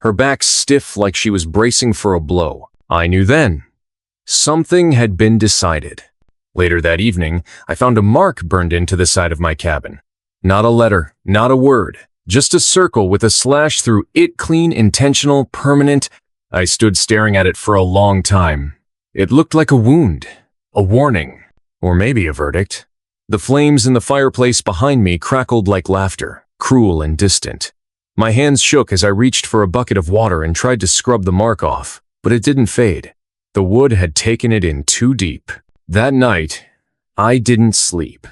her back stiff like she was bracing for a blow. I knew then. Something had been decided. Later that evening, I found a mark burned into the side of my cabin. Not a letter, not a word, just a circle with a slash through it, clean, intentional, permanent. I stood staring at it for a long time. It looked like a wound, a warning, or maybe a verdict. The flames in the fireplace behind me crackled like laughter, cruel and distant. My hands shook as I reached for a bucket of water and tried to scrub the mark off, but it didn't fade. The wood had taken it in too deep. That night, I didn't sleep.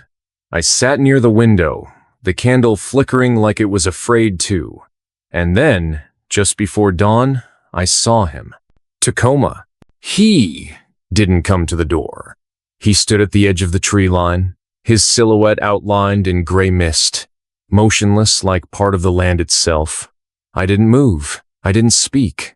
I sat near the window, the candle flickering like it was afraid to. And then, just before dawn, I saw him. Tacoma. He didn't come to the door. He stood at the edge of the tree line, his silhouette outlined in gray mist, motionless like part of the land itself. I didn't move. I didn't speak.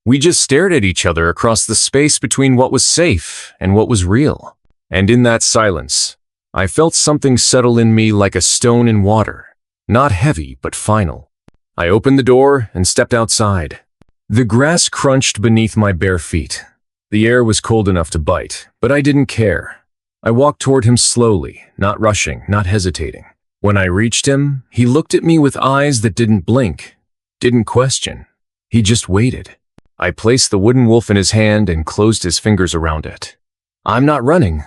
We just stared at each other across the space between what was safe and what was real. And in that silence, I felt something settle in me like a stone in water, not heavy but final. I opened the door and stepped outside. The grass crunched beneath my bare feet. The air was cold enough to bite, but I didn't care. I walked toward him slowly, not rushing, not hesitating. When I reached him, he looked at me with eyes that didn't blink, didn't question. He just waited. I placed the wooden wolf in his hand and closed his fingers around it. "I'm not running,"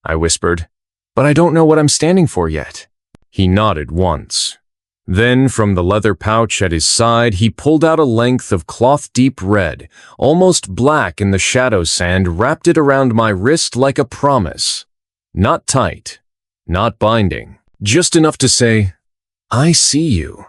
I whispered, "but I don't know what I'm standing for yet." He nodded once. Then, from the leather pouch at his side, he pulled out a length of cloth deep red, almost black in the shadow sand, wrapped it around my wrist like a promise. Not tight, not binding, just enough to say, "I see you."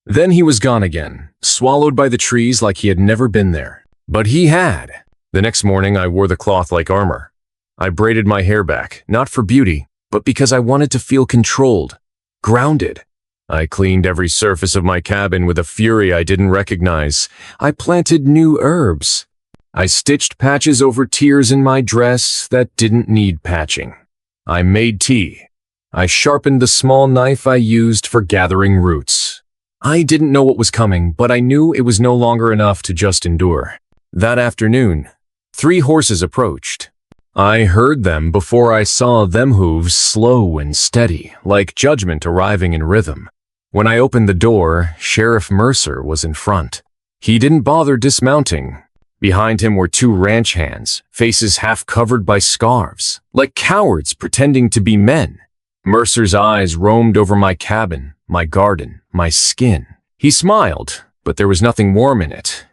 Then he was gone again, swallowed by the trees like he had never been there. But he had. The next morning, I wore the cloth like armor. I braided my hair back, not for beauty, but because I wanted to feel controlled, grounded. I cleaned every surface of my cabin with a fury I didn't recognize. I planted new herbs. I stitched patches over tears in my dress that didn't need patching. I made tea. I sharpened the small knife I used for gathering roots. I didn't know what was coming, but I knew it was no longer enough to just endure. That afternoon, 3 horses approached. I heard them before I saw them, hooves slow and steady, like judgment arriving in rhythm. When I opened the door, Sheriff Mercer was in front. He didn't bother dismounting. Behind him were 2 ranch hands, faces half covered by scarves, like cowards pretending to be men. Mercer's eyes roamed over my cabin, my garden, my skin. He smiled, but there was nothing warm in it.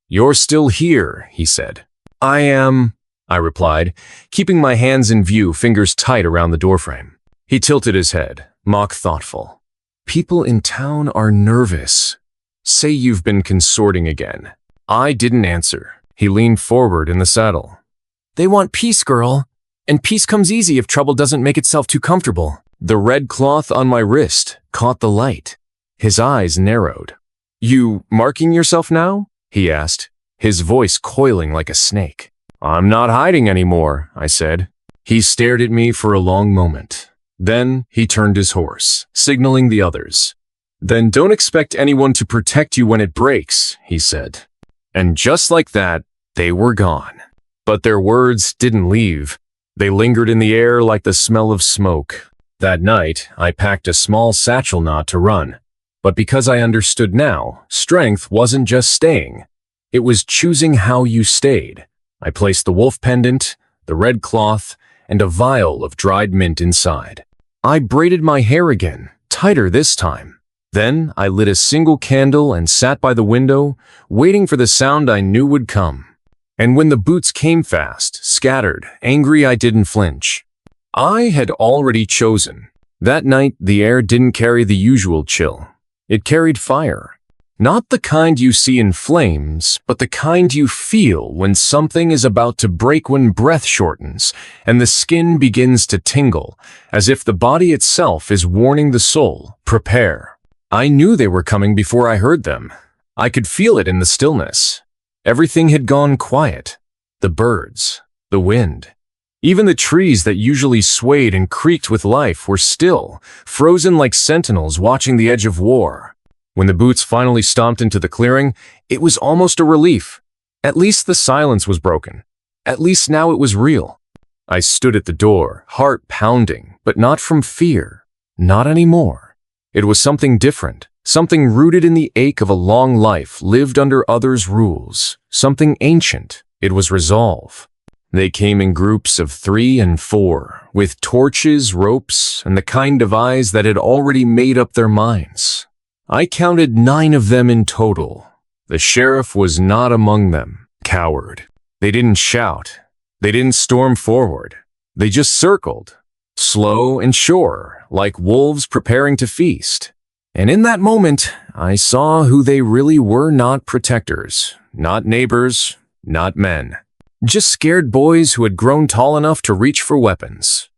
"You're still here," he said. "I am," I replied, keeping my hands in view, fingers tight around the doorframe. He tilted his head, mock thoughtful. "People in town are nervous. Say you've been consorting again." I didn't answer. He leaned forward in the saddle. "They want peace, girl. And peace comes easy if trouble doesn't make itself too comfortable." The red cloth on my wrist caught the light. His eyes narrowed. "You marking yourself now?" he asked, his voice coiling like a snake. "I'm not hiding anymore," I said. He stared at me for a long moment. Then he turned his horse, signaling the others. "Then don't expect anyone to protect you when it breaks," he said. And just like that, they were gone. But their words didn't leave. They lingered in the air like the smell of smoke. That night, I packed a small satchel knot to run. But because I understood now, strength wasn't just staying. It was choosing how you stayed. I placed the wolf pendant, the red cloth, and a vial of dried mint inside. I braided my hair again, tighter this time. Then I lit a single candle and sat by the window, waiting for the sound I knew would come. And when the boots came fast, scattered, angry, I didn't flinch. I had already chosen. That night, the air didn't carry the usual chill. It carried fire. Not the kind you see in flames, but the kind you feel when something is about to break, when breath shortens and the skin begins to tingle, as if the body itself is warning the soul, "Prepare." I knew they were coming before I heard them. I could feel it in the stillness. Everything had gone quiet. The birds, the wind. Even the trees that usually swayed and creaked with life were still, frozen like sentinels watching the edge of war. When the boots finally stomped into the clearing, it was almost a relief. At least the silence was broken. At least now it was real. I stood at the door, heart pounding, but not from fear. Not anymore. It was something different, something rooted in the ache of a long life lived under others' rules, something ancient. It was resolve. They came in groups of 3 and 4, with torches, ropes, and the kind of eyes that had already made up their minds. I counted 9 of them in total. The sheriff was not among them. Coward. They didn't shout. They didn't storm forward. They just circled, slow and sure, like wolves preparing to feast. And in that moment, I saw who they really were. Not protectors, not neighbors, not men. Just scared boys who had grown tall enough to reach for weapons.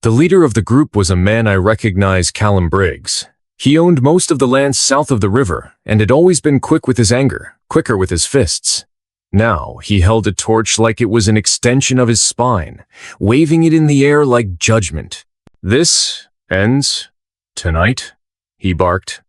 The leader of the group was a man I recognized, Callum Briggs. He owned most of the land south of the river and had always been quick with his anger, quicker with his fists. Now he held a torch like it was an extension of his spine, waving it in the air like judgment. "This ends tonight," he barked.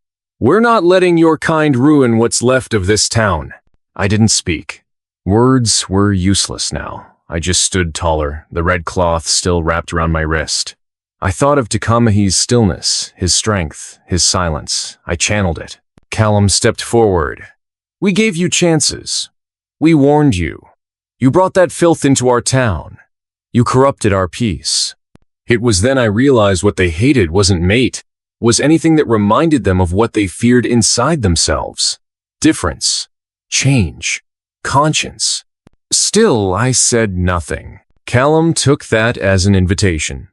We're not letting your kind ruin what's left of this town. I didn't speak. Words were useless now. I just stood taller, the red cloth still wrapped around my wrist. I thought of Takamahi's stillness, his strength, his silence. I channeled it. Callum stepped forward. We gave you chances. We warned you. You brought that filth into our town. You corrupted our peace. It was then I realized what they hated wasn't mate, was anything that reminded them of what they feared inside themselves. Difference. Change. Conscience. Still, I said nothing. Callum took that as an invitation.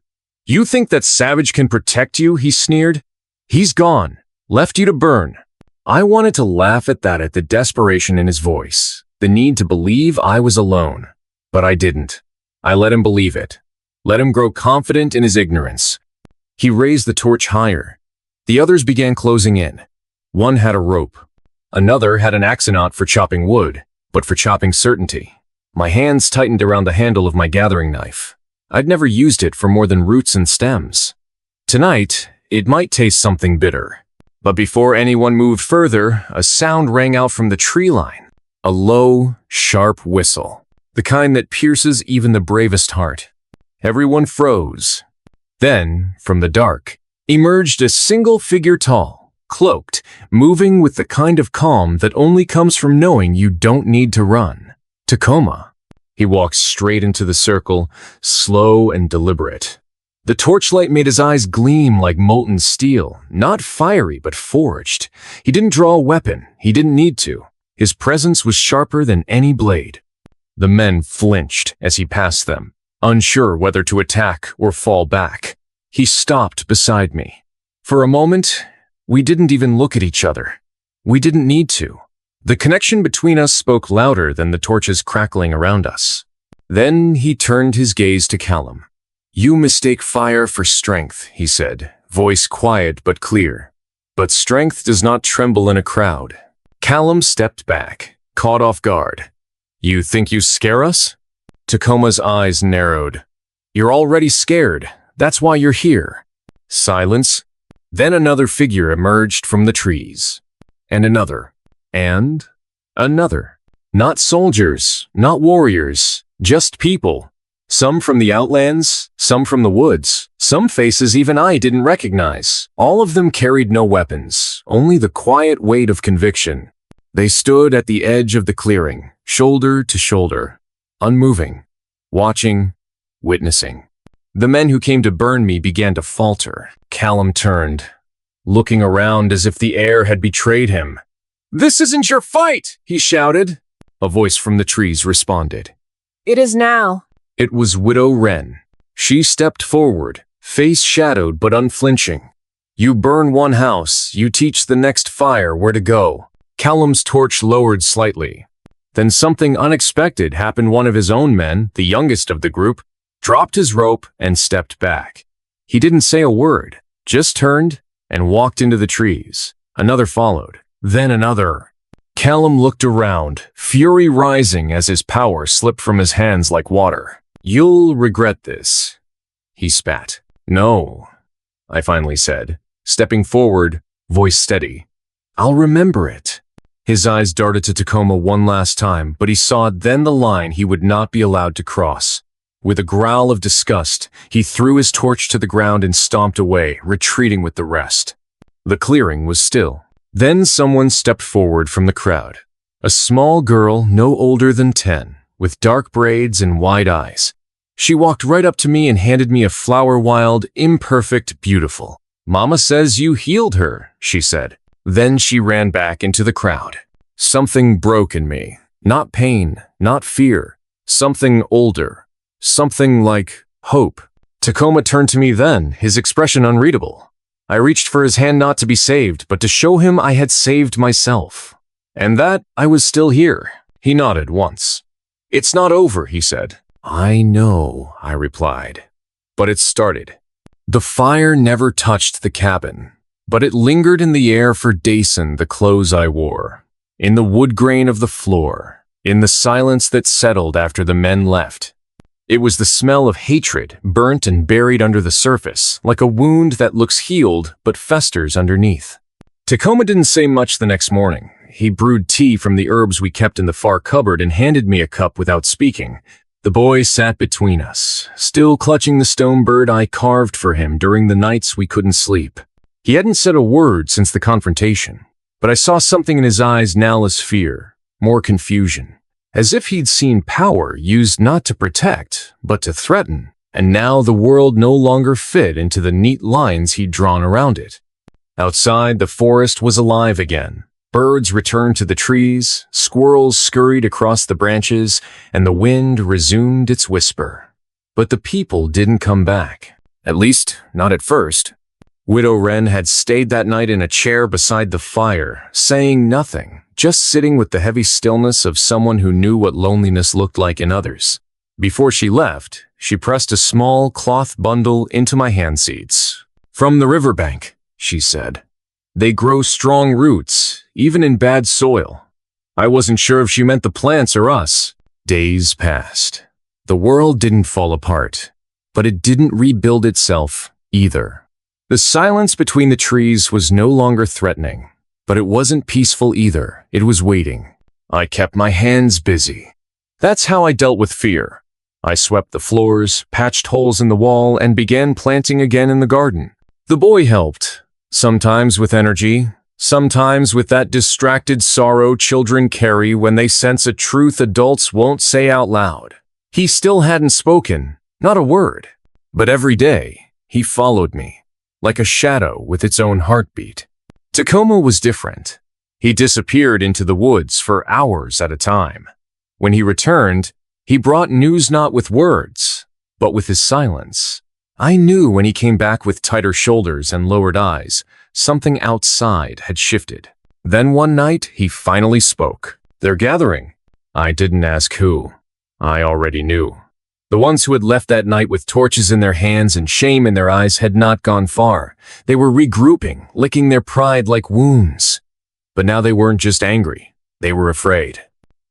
You think that Savage can protect you? He sneered. He's gone. Left you to burn. I wanted to laugh at that, at the desperation in his voice, the need to believe I was alone. But I didn't. I let him believe it. Let him grow confident in his ignorance. He raised the torch higher. The others began closing in. One had a rope. Another had an axonot for chopping wood, but for chopping certainty. My hands tightened around the handle of my gathering knife. I'd never used it for more than roots and stems. Tonight, it might taste something bitter. But before anyone moved further, a sound rang out from the tree line. A low, sharp whistle. The kind that pierces even the bravest heart. Everyone froze. Then, from the dark, emerged a single figure tall, cloaked, moving with the kind of calm that only comes from knowing you don't need to run. Takoma. He walked straight into the circle, slow and deliberate. The torchlight made his eyes gleam like molten steel, not fiery but forged. He didn't draw a weapon. He didn't need to. His presence was sharper than any blade. The men flinched as he passed them, unsure whether to attack or fall back. He stopped beside me. For a moment, we didn't even look at each other. We didn't need to. The connection between us spoke louder than the torches crackling around us. Then he turned his gaze to Callum. You mistake fire for strength, he said, voice quiet but clear. But strength does not tremble in a crowd. Callum stepped back, caught off guard. You think you scare us? Takoma's eyes narrowed. You're already scared. That's why you're here. Silence. Then another figure emerged from the trees. And another. And another. Not soldiers, not warriors, just people. Some from the outlands, some from the woods, some faces even I didn't recognize. All of them carried no weapons, only the quiet weight of conviction. They stood at the edge of the clearing, shoulder to shoulder, unmoving, watching, witnessing. The men who came to burn me began to falter. Callum turned, looking around as if the air had betrayed him. This isn't your fight, he shouted. A voice from the trees responded. It is now. It was Widow Wren. She stepped forward, face shadowed but unflinching. You burn one house, you teach the next fire where to go. Callum's torch lowered slightly. Then something unexpected happened. One of his own men, the youngest of the group, dropped his rope and stepped back. He didn't say a word, just turned and walked into the trees. Another followed. Then another. Callum looked around, fury rising as his power slipped from his hands like water. You'll regret this, he spat. No, I finally said, stepping forward, voice steady. I'll remember it. His eyes darted to Takoma one last time, but he saw then the line he would not be allowed to cross. With a growl of disgust, he threw his torch to the ground and stomped away, retreating with the rest. The clearing was still. Then someone stepped forward from the crowd. A small girl, no older than 10, with dark braids and wide eyes. She walked right up to me and handed me a flower, wild, imperfect, beautiful. Mama says you healed her, she said. Then she ran back into the crowd. Something broke in me. Not pain, not fear. Something older. Something like hope. Takoma turned to me then, his expression unreadable. I reached for his hand not to be saved, but to show him I had saved myself. And that I was still here. He nodded once. It's not over, he said. I know, I replied. But it started. The fire never touched the cabin, but it lingered in the air for Dason, the clothes I wore, in the wood grain of the floor, in the silence that settled after the men left. It was the smell of hatred, burnt and buried under the surface, like a wound that looks healed but festers underneath. Tacoma didn't say much the next morning. He brewed tea from the herbs we kept in the far cupboard and handed me a cup without speaking. The boy sat between us, still clutching the stone bird I carved for him during the nights we couldn't sleep. He hadn't said a word since the confrontation, but I saw something in his eyes now less fear, more confusion, as if he'd seen power used not to protect, but to threaten, and now the world no longer fit into the neat lines he'd drawn around it. Outside, the forest was alive again. Birds returned to the trees, squirrels scurried across the branches, and the wind resumed its whisper. But the people didn't come back. At least, not at first. Widow Wren had stayed that night in a chair beside the fire, saying nothing, just sitting with the heavy stillness of someone who knew what loneliness looked like in others. Before she left, she pressed a small cloth bundle into my handseats. "From the riverbank," she said. "They grow strong roots, even in bad soil." I wasn't sure if she meant the plants or us. Days passed. The world didn't fall apart, but it didn't rebuild itself either. The silence between the trees was no longer threatening, but it wasn't peaceful either. It was waiting. I kept my hands busy. That's how I dealt with fear. I swept the floors, patched holes in the wall, and began planting again in the garden. The boy helped. Sometimes with energy, sometimes with that distracted sorrow children carry when they sense a truth adults won't say out loud. He still hadn't spoken, not a word. But every day, he followed me, like a shadow with its own heartbeat. Tacoma was different. He disappeared into the woods for hours at a time. When he returned, he brought news not with words, but with his silence. I knew when he came back with tighter shoulders and lowered eyes, something outside had shifted. Then one night, he finally spoke. "They're gathering." I didn't ask who. I already knew. The ones who had left that night with torches in their hands and shame in their eyes had not gone far. They were regrouping, licking their pride like wounds. But now they weren't just angry. They were afraid.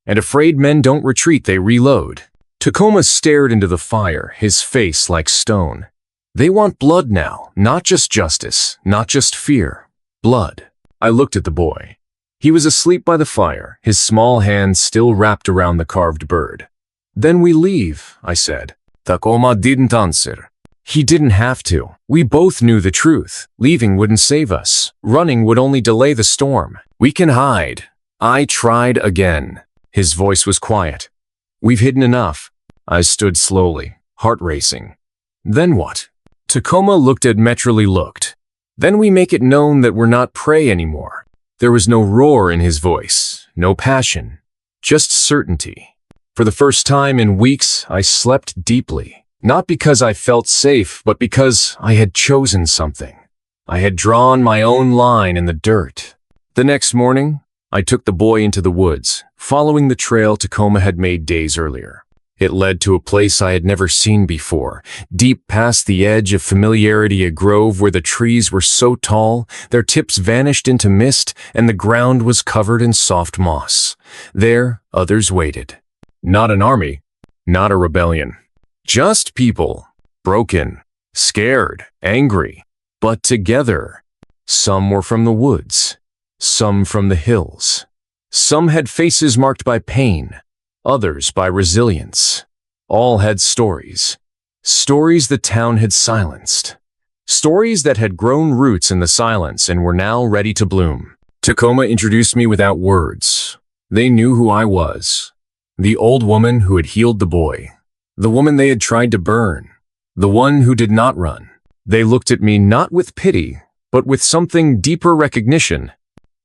And afraid men don't retreat, they reload. Tacoma stared into the fire, his face like stone. They want blood now, not just justice, not just fear. Blood. I looked at the boy. He was asleep by the fire, his small hands still wrapped around the carved bird. "Then we leave," I said. Tacoma didn't answer. He didn't have to. We both knew the truth. Leaving wouldn't save us. Running would only delay the storm. "We can hide." I tried again. His voice was quiet. "We've hidden enough." I stood slowly, heart racing. "Then what?" Tacoma looked. "Then we make it known that we're not prey anymore." There was no roar in his voice, no passion, just certainty. For the first time in weeks, I slept deeply. Not because I felt safe, but because I had chosen something. I had drawn my own line in the dirt. The next morning, I took the boy into the woods, following the trail Tacoma had made days earlier. It led to a place I had never seen before, deep past the edge of familiarity, a grove where the trees were so tall, their tips vanished into mist, and the ground was covered in soft moss. There, others waited. Not an army, not a rebellion. Just people, broken, scared, angry, but together. Some were from the woods, some from the hills. Some had faces marked by pain, others by resilience. All had stories. Stories the town had silenced. Stories that had grown roots in the silence and were now ready to bloom. Tacoma introduced me without words. They knew who I was. The old woman who had healed the boy. The woman they had tried to burn. The one who did not run. They looked at me not with pity, but with something deeper recognition.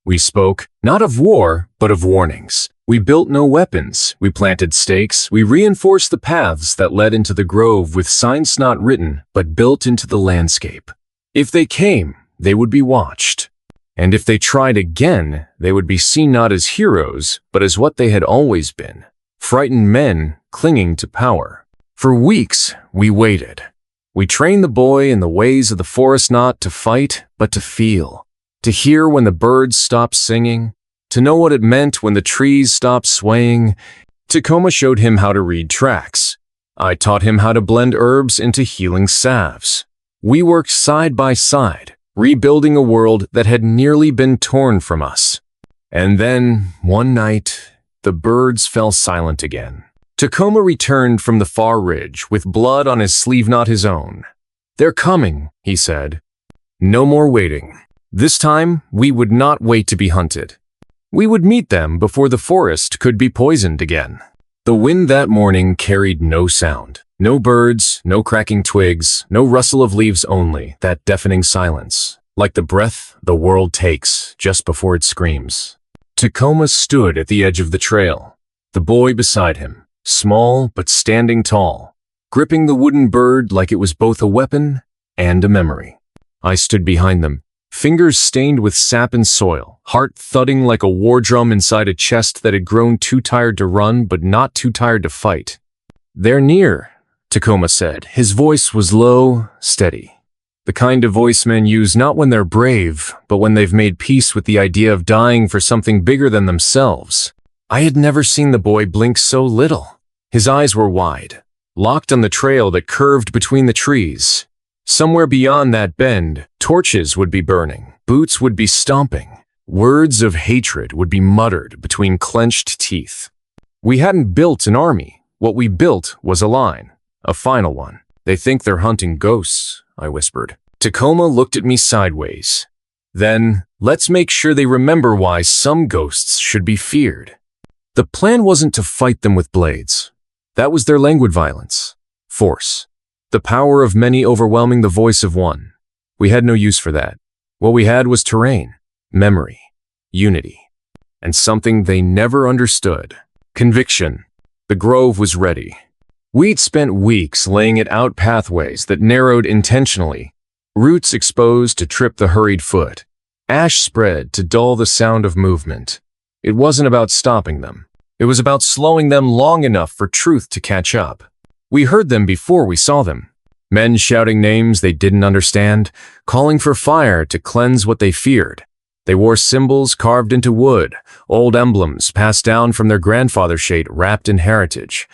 We spoke, not of war, but of warnings. We built no weapons, we planted stakes, we reinforced the paths that led into the grove with signs not written, but built into the landscape. If they came, they would be watched. And if they tried again, they would be seen not as heroes, but as what they had always been. Frightened men clinging to power. For weeks, we waited. We trained the boy in the ways of the forest, not to fight, but to feel. To hear when the birds stopped singing, to know what it meant when the trees stopped swaying. Tacoma showed him how to read tracks. I taught him how to blend herbs into healing salves. We worked side by side, rebuilding a world that had nearly been torn from us. And then, one night, the birds fell silent again. Tacoma returned from the far ridge with blood on his sleeve not his own. "They're coming," he said. No more waiting. This time, we would not wait to be hunted. We would meet them before the forest could be poisoned again. The wind that morning carried no sound. No birds, no cracking twigs, no rustle of leaves, only that deafening silence, like the breath the world takes just before it screams. Tacoma stood at the edge of the trail, the boy beside him, small but standing tall, gripping the wooden bird like it was both a weapon and a memory. I stood behind them, fingers stained with sap and soil, heart thudding like a war drum inside a chest that had grown too tired to run but not too tired to fight. "They're near," Tacoma said. His voice was low, steady. The kind of voice men use not when they're brave, but when they've made peace with the idea of dying for something bigger than themselves. I had never seen the boy blink so little. His eyes were wide, locked on the trail that curved between the trees. Somewhere beyond that bend, torches would be burning, boots would be stomping, words of hatred would be muttered between clenched teeth. We hadn't built an army. What we built was a line, a final one. "They think they're hunting ghosts," I whispered. Tacoma looked at me sideways. "Then, let's make sure they remember why some ghosts should be feared." The plan wasn't to fight them with blades. That was their languid violence. Force. The power of many overwhelming the voice of one. We had no use for that. What we had was terrain, memory, unity, and something they never understood. Conviction. The grove was ready. We'd spent weeks laying it out pathways that narrowed intentionally, roots exposed to trip the hurried foot, ash spread to dull the sound of movement. It wasn't about stopping them. It was about slowing them long enough for truth to catch up. We heard them before we saw them. Men shouting names they didn't understand, calling for fire to cleanse what they feared. They wore symbols carved into wood, old emblems passed down from their grandfather's shade wrapped in heritage.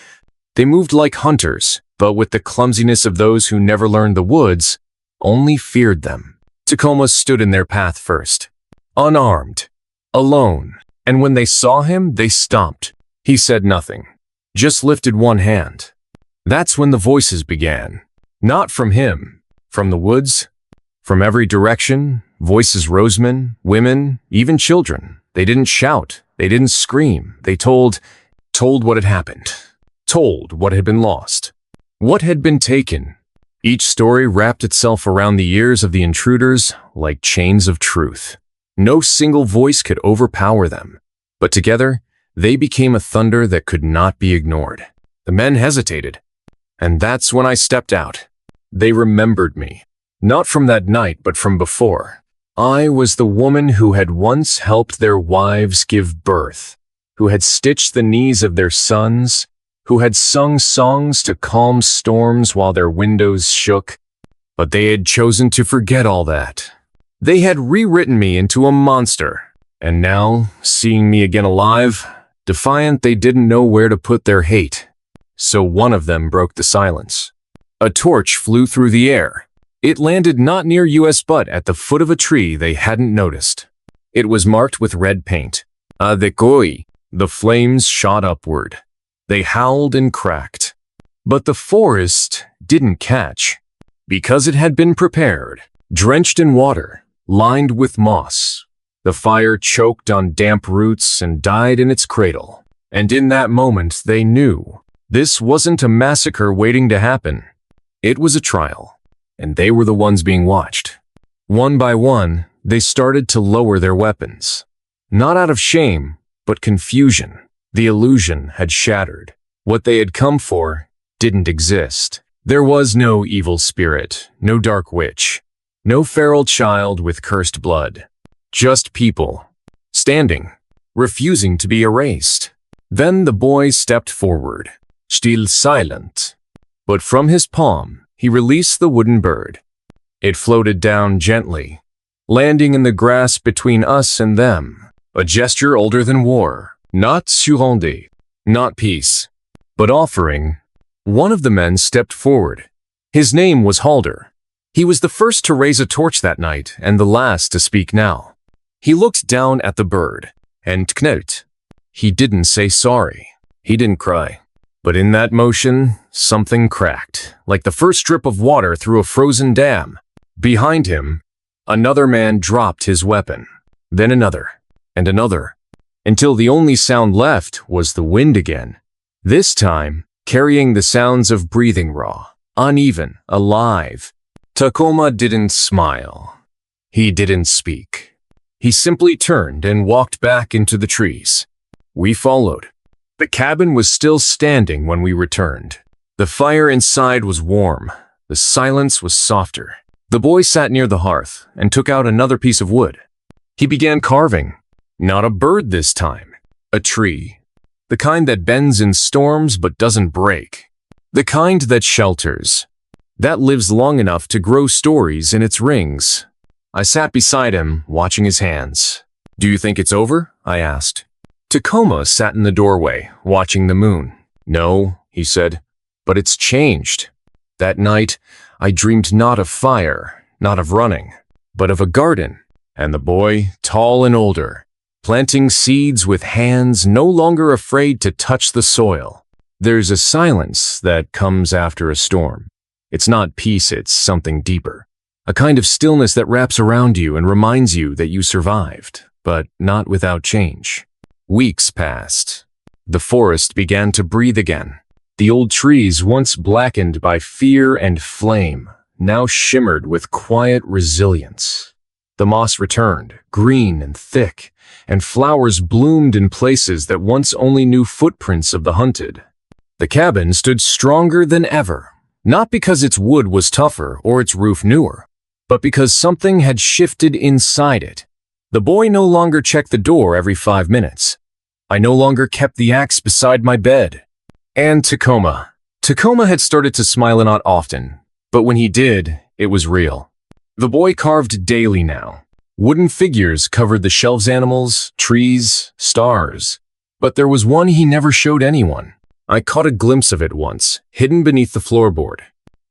They moved like hunters, but with the clumsiness of those who never learned the woods, only feared them. Tacoma stood in their path first, unarmed, alone, and when they saw him, they stomped. He said nothing, just lifted one hand. That's when the voices began. Not from him, from the woods, from every direction, voices rosemen, women, even children. They didn't shout, they didn't scream, they told what had happened. Told what had been lost, what had been taken. Each story wrapped itself around the ears of the intruders like chains of truth. No single voice could overpower them, but together they became a thunder that could not be ignored. The men hesitated, and that's when I stepped out. They remembered me, not from that night but from before. I was the woman who had once helped their wives give birth, who had stitched the knees of their sons, who had sung songs to calm storms while their windows shook, but they had chosen to forget all that. They had rewritten me into a monster, and now, seeing me again alive, defiant, they didn't know where to put their hate. So one of them broke the silence. A torch flew through the air. It landed not near us but at the foot of a tree they hadn't noticed. It was marked with red paint. Adekoi. The flames shot upward. They howled and cracked. But the forest didn't catch, because it had been prepared, drenched in water, lined with moss. The fire choked on damp roots and died in its cradle. And in that moment they knew this wasn't a massacre waiting to happen. It was a trial, and they were the ones being watched. One by one, they started to lower their weapons. Not out of shame, but confusion. The illusion had shattered. What they had come for didn't exist. There was no evil spirit, no dark witch, no feral child with cursed blood. Just people, standing, refusing to be erased. Then the boy stepped forward, still silent. But from his palm, he released the wooden bird. It floated down gently, landing in the grass between us and them. A gesture older than war. Not surrender, not peace, but offering. One of the men stepped forward. His name was Halder. He was the first to raise a torch that night and the last to speak now. He looked down at the bird, and Knut. He didn't say sorry. He didn't cry. But in that motion, something cracked, like the first drip of water through a frozen dam. Behind him, another man dropped his weapon, then another, and another, until the only sound left was the wind again. This time, carrying the sounds of breathing raw, uneven, alive. Tacoma didn't smile. He didn't speak. He simply turned and walked back into the trees. We followed. The cabin was still standing when we returned. The fire inside was warm. The silence was softer. The boy sat near the hearth and took out another piece of wood. He began carving. Not a bird this time. A tree. The kind that bends in storms but doesn't break. The kind that shelters. That lives long enough to grow stories in its rings. I sat beside him, watching his hands. "Do you think it's over?" I asked. Tacoma sat in the doorway, watching the moon. "No," he said, "but it's changed." That night, I dreamed not of fire, not of running, but of a garden, and the boy, tall and older, planting seeds with hands no longer afraid to touch the soil. There's a silence that comes after a storm. It's not peace, it's something deeper. A kind of stillness that wraps around you and reminds you that you survived, but not without change. Weeks passed. The forest began to breathe again. The old trees, once blackened by fear and flame, now shimmered with quiet resilience. The moss returned, green and thick, and flowers bloomed in places that once only knew footprints of the hunted. The cabin stood stronger than ever, not because its wood was tougher or its roof newer, but because something had shifted inside it. The boy no longer checked the door every 5 minutes. I no longer kept the axe beside my bed. And Tacoma. Tacoma had started to smile not often, but when he did, it was real. The boy carved daily now. Wooden figures covered the shelves, animals, trees, stars. But there was one he never showed anyone. I caught a glimpse of it once, hidden beneath the floorboard.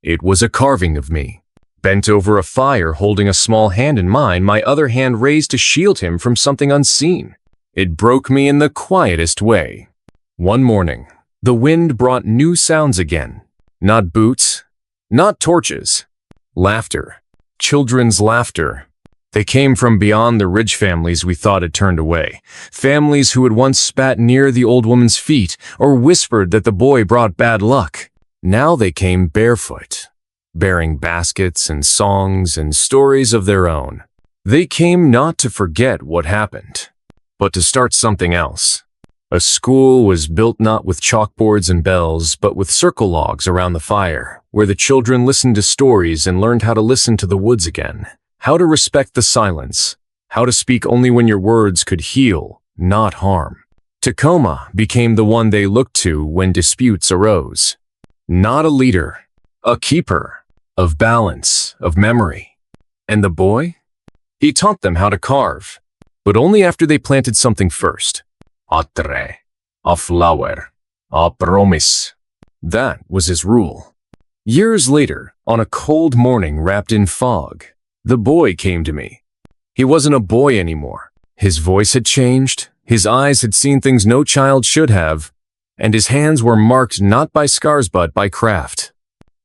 It was a carving of me. Bent over a fire, holding a small hand in mine, my other hand raised to shield him from something unseen. It broke me in the quietest way. One morning, the wind brought new sounds again. Not boots, not torches. Laughter. Children's laughter. They came from beyond the rich families we thought had turned away. Families who had once spat near the old woman's feet or whispered that the boy brought bad luck. Now they came barefoot, bearing baskets and songs and stories of their own. They came not to forget what happened, but to start something else. A school was built not with chalkboards and bells, but with circle logs around the fire, where the children listened to stories and learned how to listen to the woods again, how to respect the silence, how to speak only when your words could heal, not harm. Tacoma became the one they looked to when disputes arose. Not a leader, a keeper of balance, of memory. And the boy? He taught them how to carve, but only after they planted something first. A tree, a flower, a promise. That was his rule. Years later, on a cold morning wrapped in fog, the boy came to me. He wasn't a boy anymore. His voice had changed, his eyes had seen things no child should have, and his hands were marked not by scars but by craft.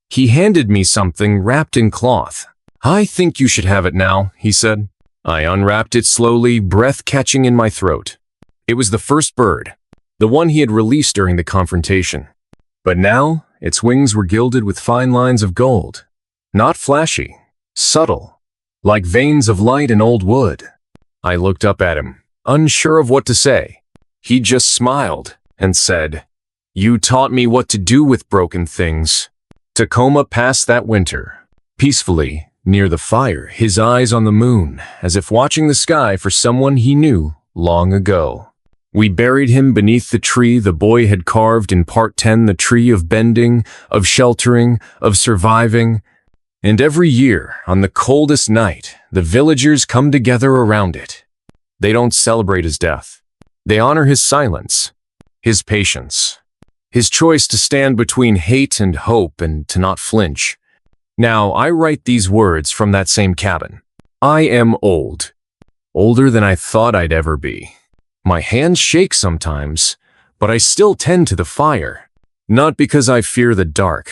He handed me something wrapped in cloth. "I think you should have it now," he said. I unwrapped it slowly, breath catching in my throat. It was the first bird, the one he had released during the confrontation. But now, its wings were gilded with fine lines of gold. Not flashy, subtle, like veins of light in old wood. I looked up at him, unsure of what to say. He just smiled and said, "You taught me what to do with broken things." Tacoma passed that winter, peacefully, near the fire, his eyes on the moon, as if watching the sky for someone he knew long ago. We buried him beneath the tree the boy had carved in Part 10, the tree of bending, of sheltering, of surviving. And every year, on the coldest night, the villagers come together around it. They don't celebrate his death. They honor his silence, his patience, his choice to stand between hate and hope and to not flinch. Now, I write these words from that same cabin. I am old. Older than I thought I'd ever be. My hands shake sometimes, but I still tend to the fire. Not because I fear the dark,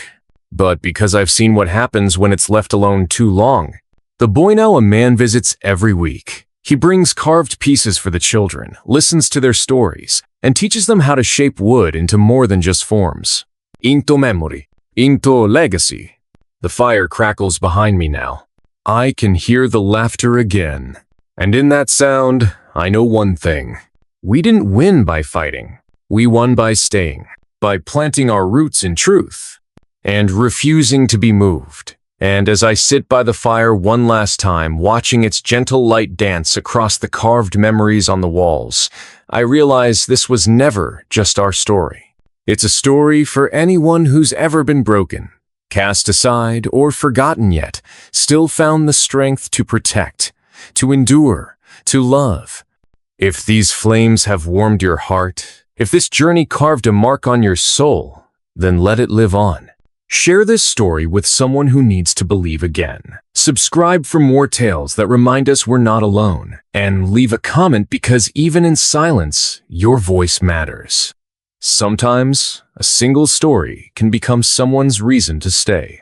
but because I've seen what happens when it's left alone too long. The Boinel a man visits every week. He brings carved pieces for the children, listens to their stories, and teaches them how to shape wood into more than just forms. Into memory, into legacy. The fire crackles behind me now. I can hear the laughter again. And in that sound, I know one thing. We didn't win by fighting. We won by staying, by planting our roots in truth, and refusing to be moved. And as I sit by the fire one last time, watching its gentle light dance across the carved memories on the walls, I realize this was never just our story. It's a story for anyone who's ever been broken, cast aside, or forgotten yet, still found the strength to protect, to endure, to love. If these flames have warmed your heart, if this journey carved a mark on your soul, then let it live on. Share this story with someone who needs to believe again. Subscribe for more tales that remind us we're not alone. And leave a comment because even in silence, your voice matters. Sometimes, a single story can become someone's reason to stay.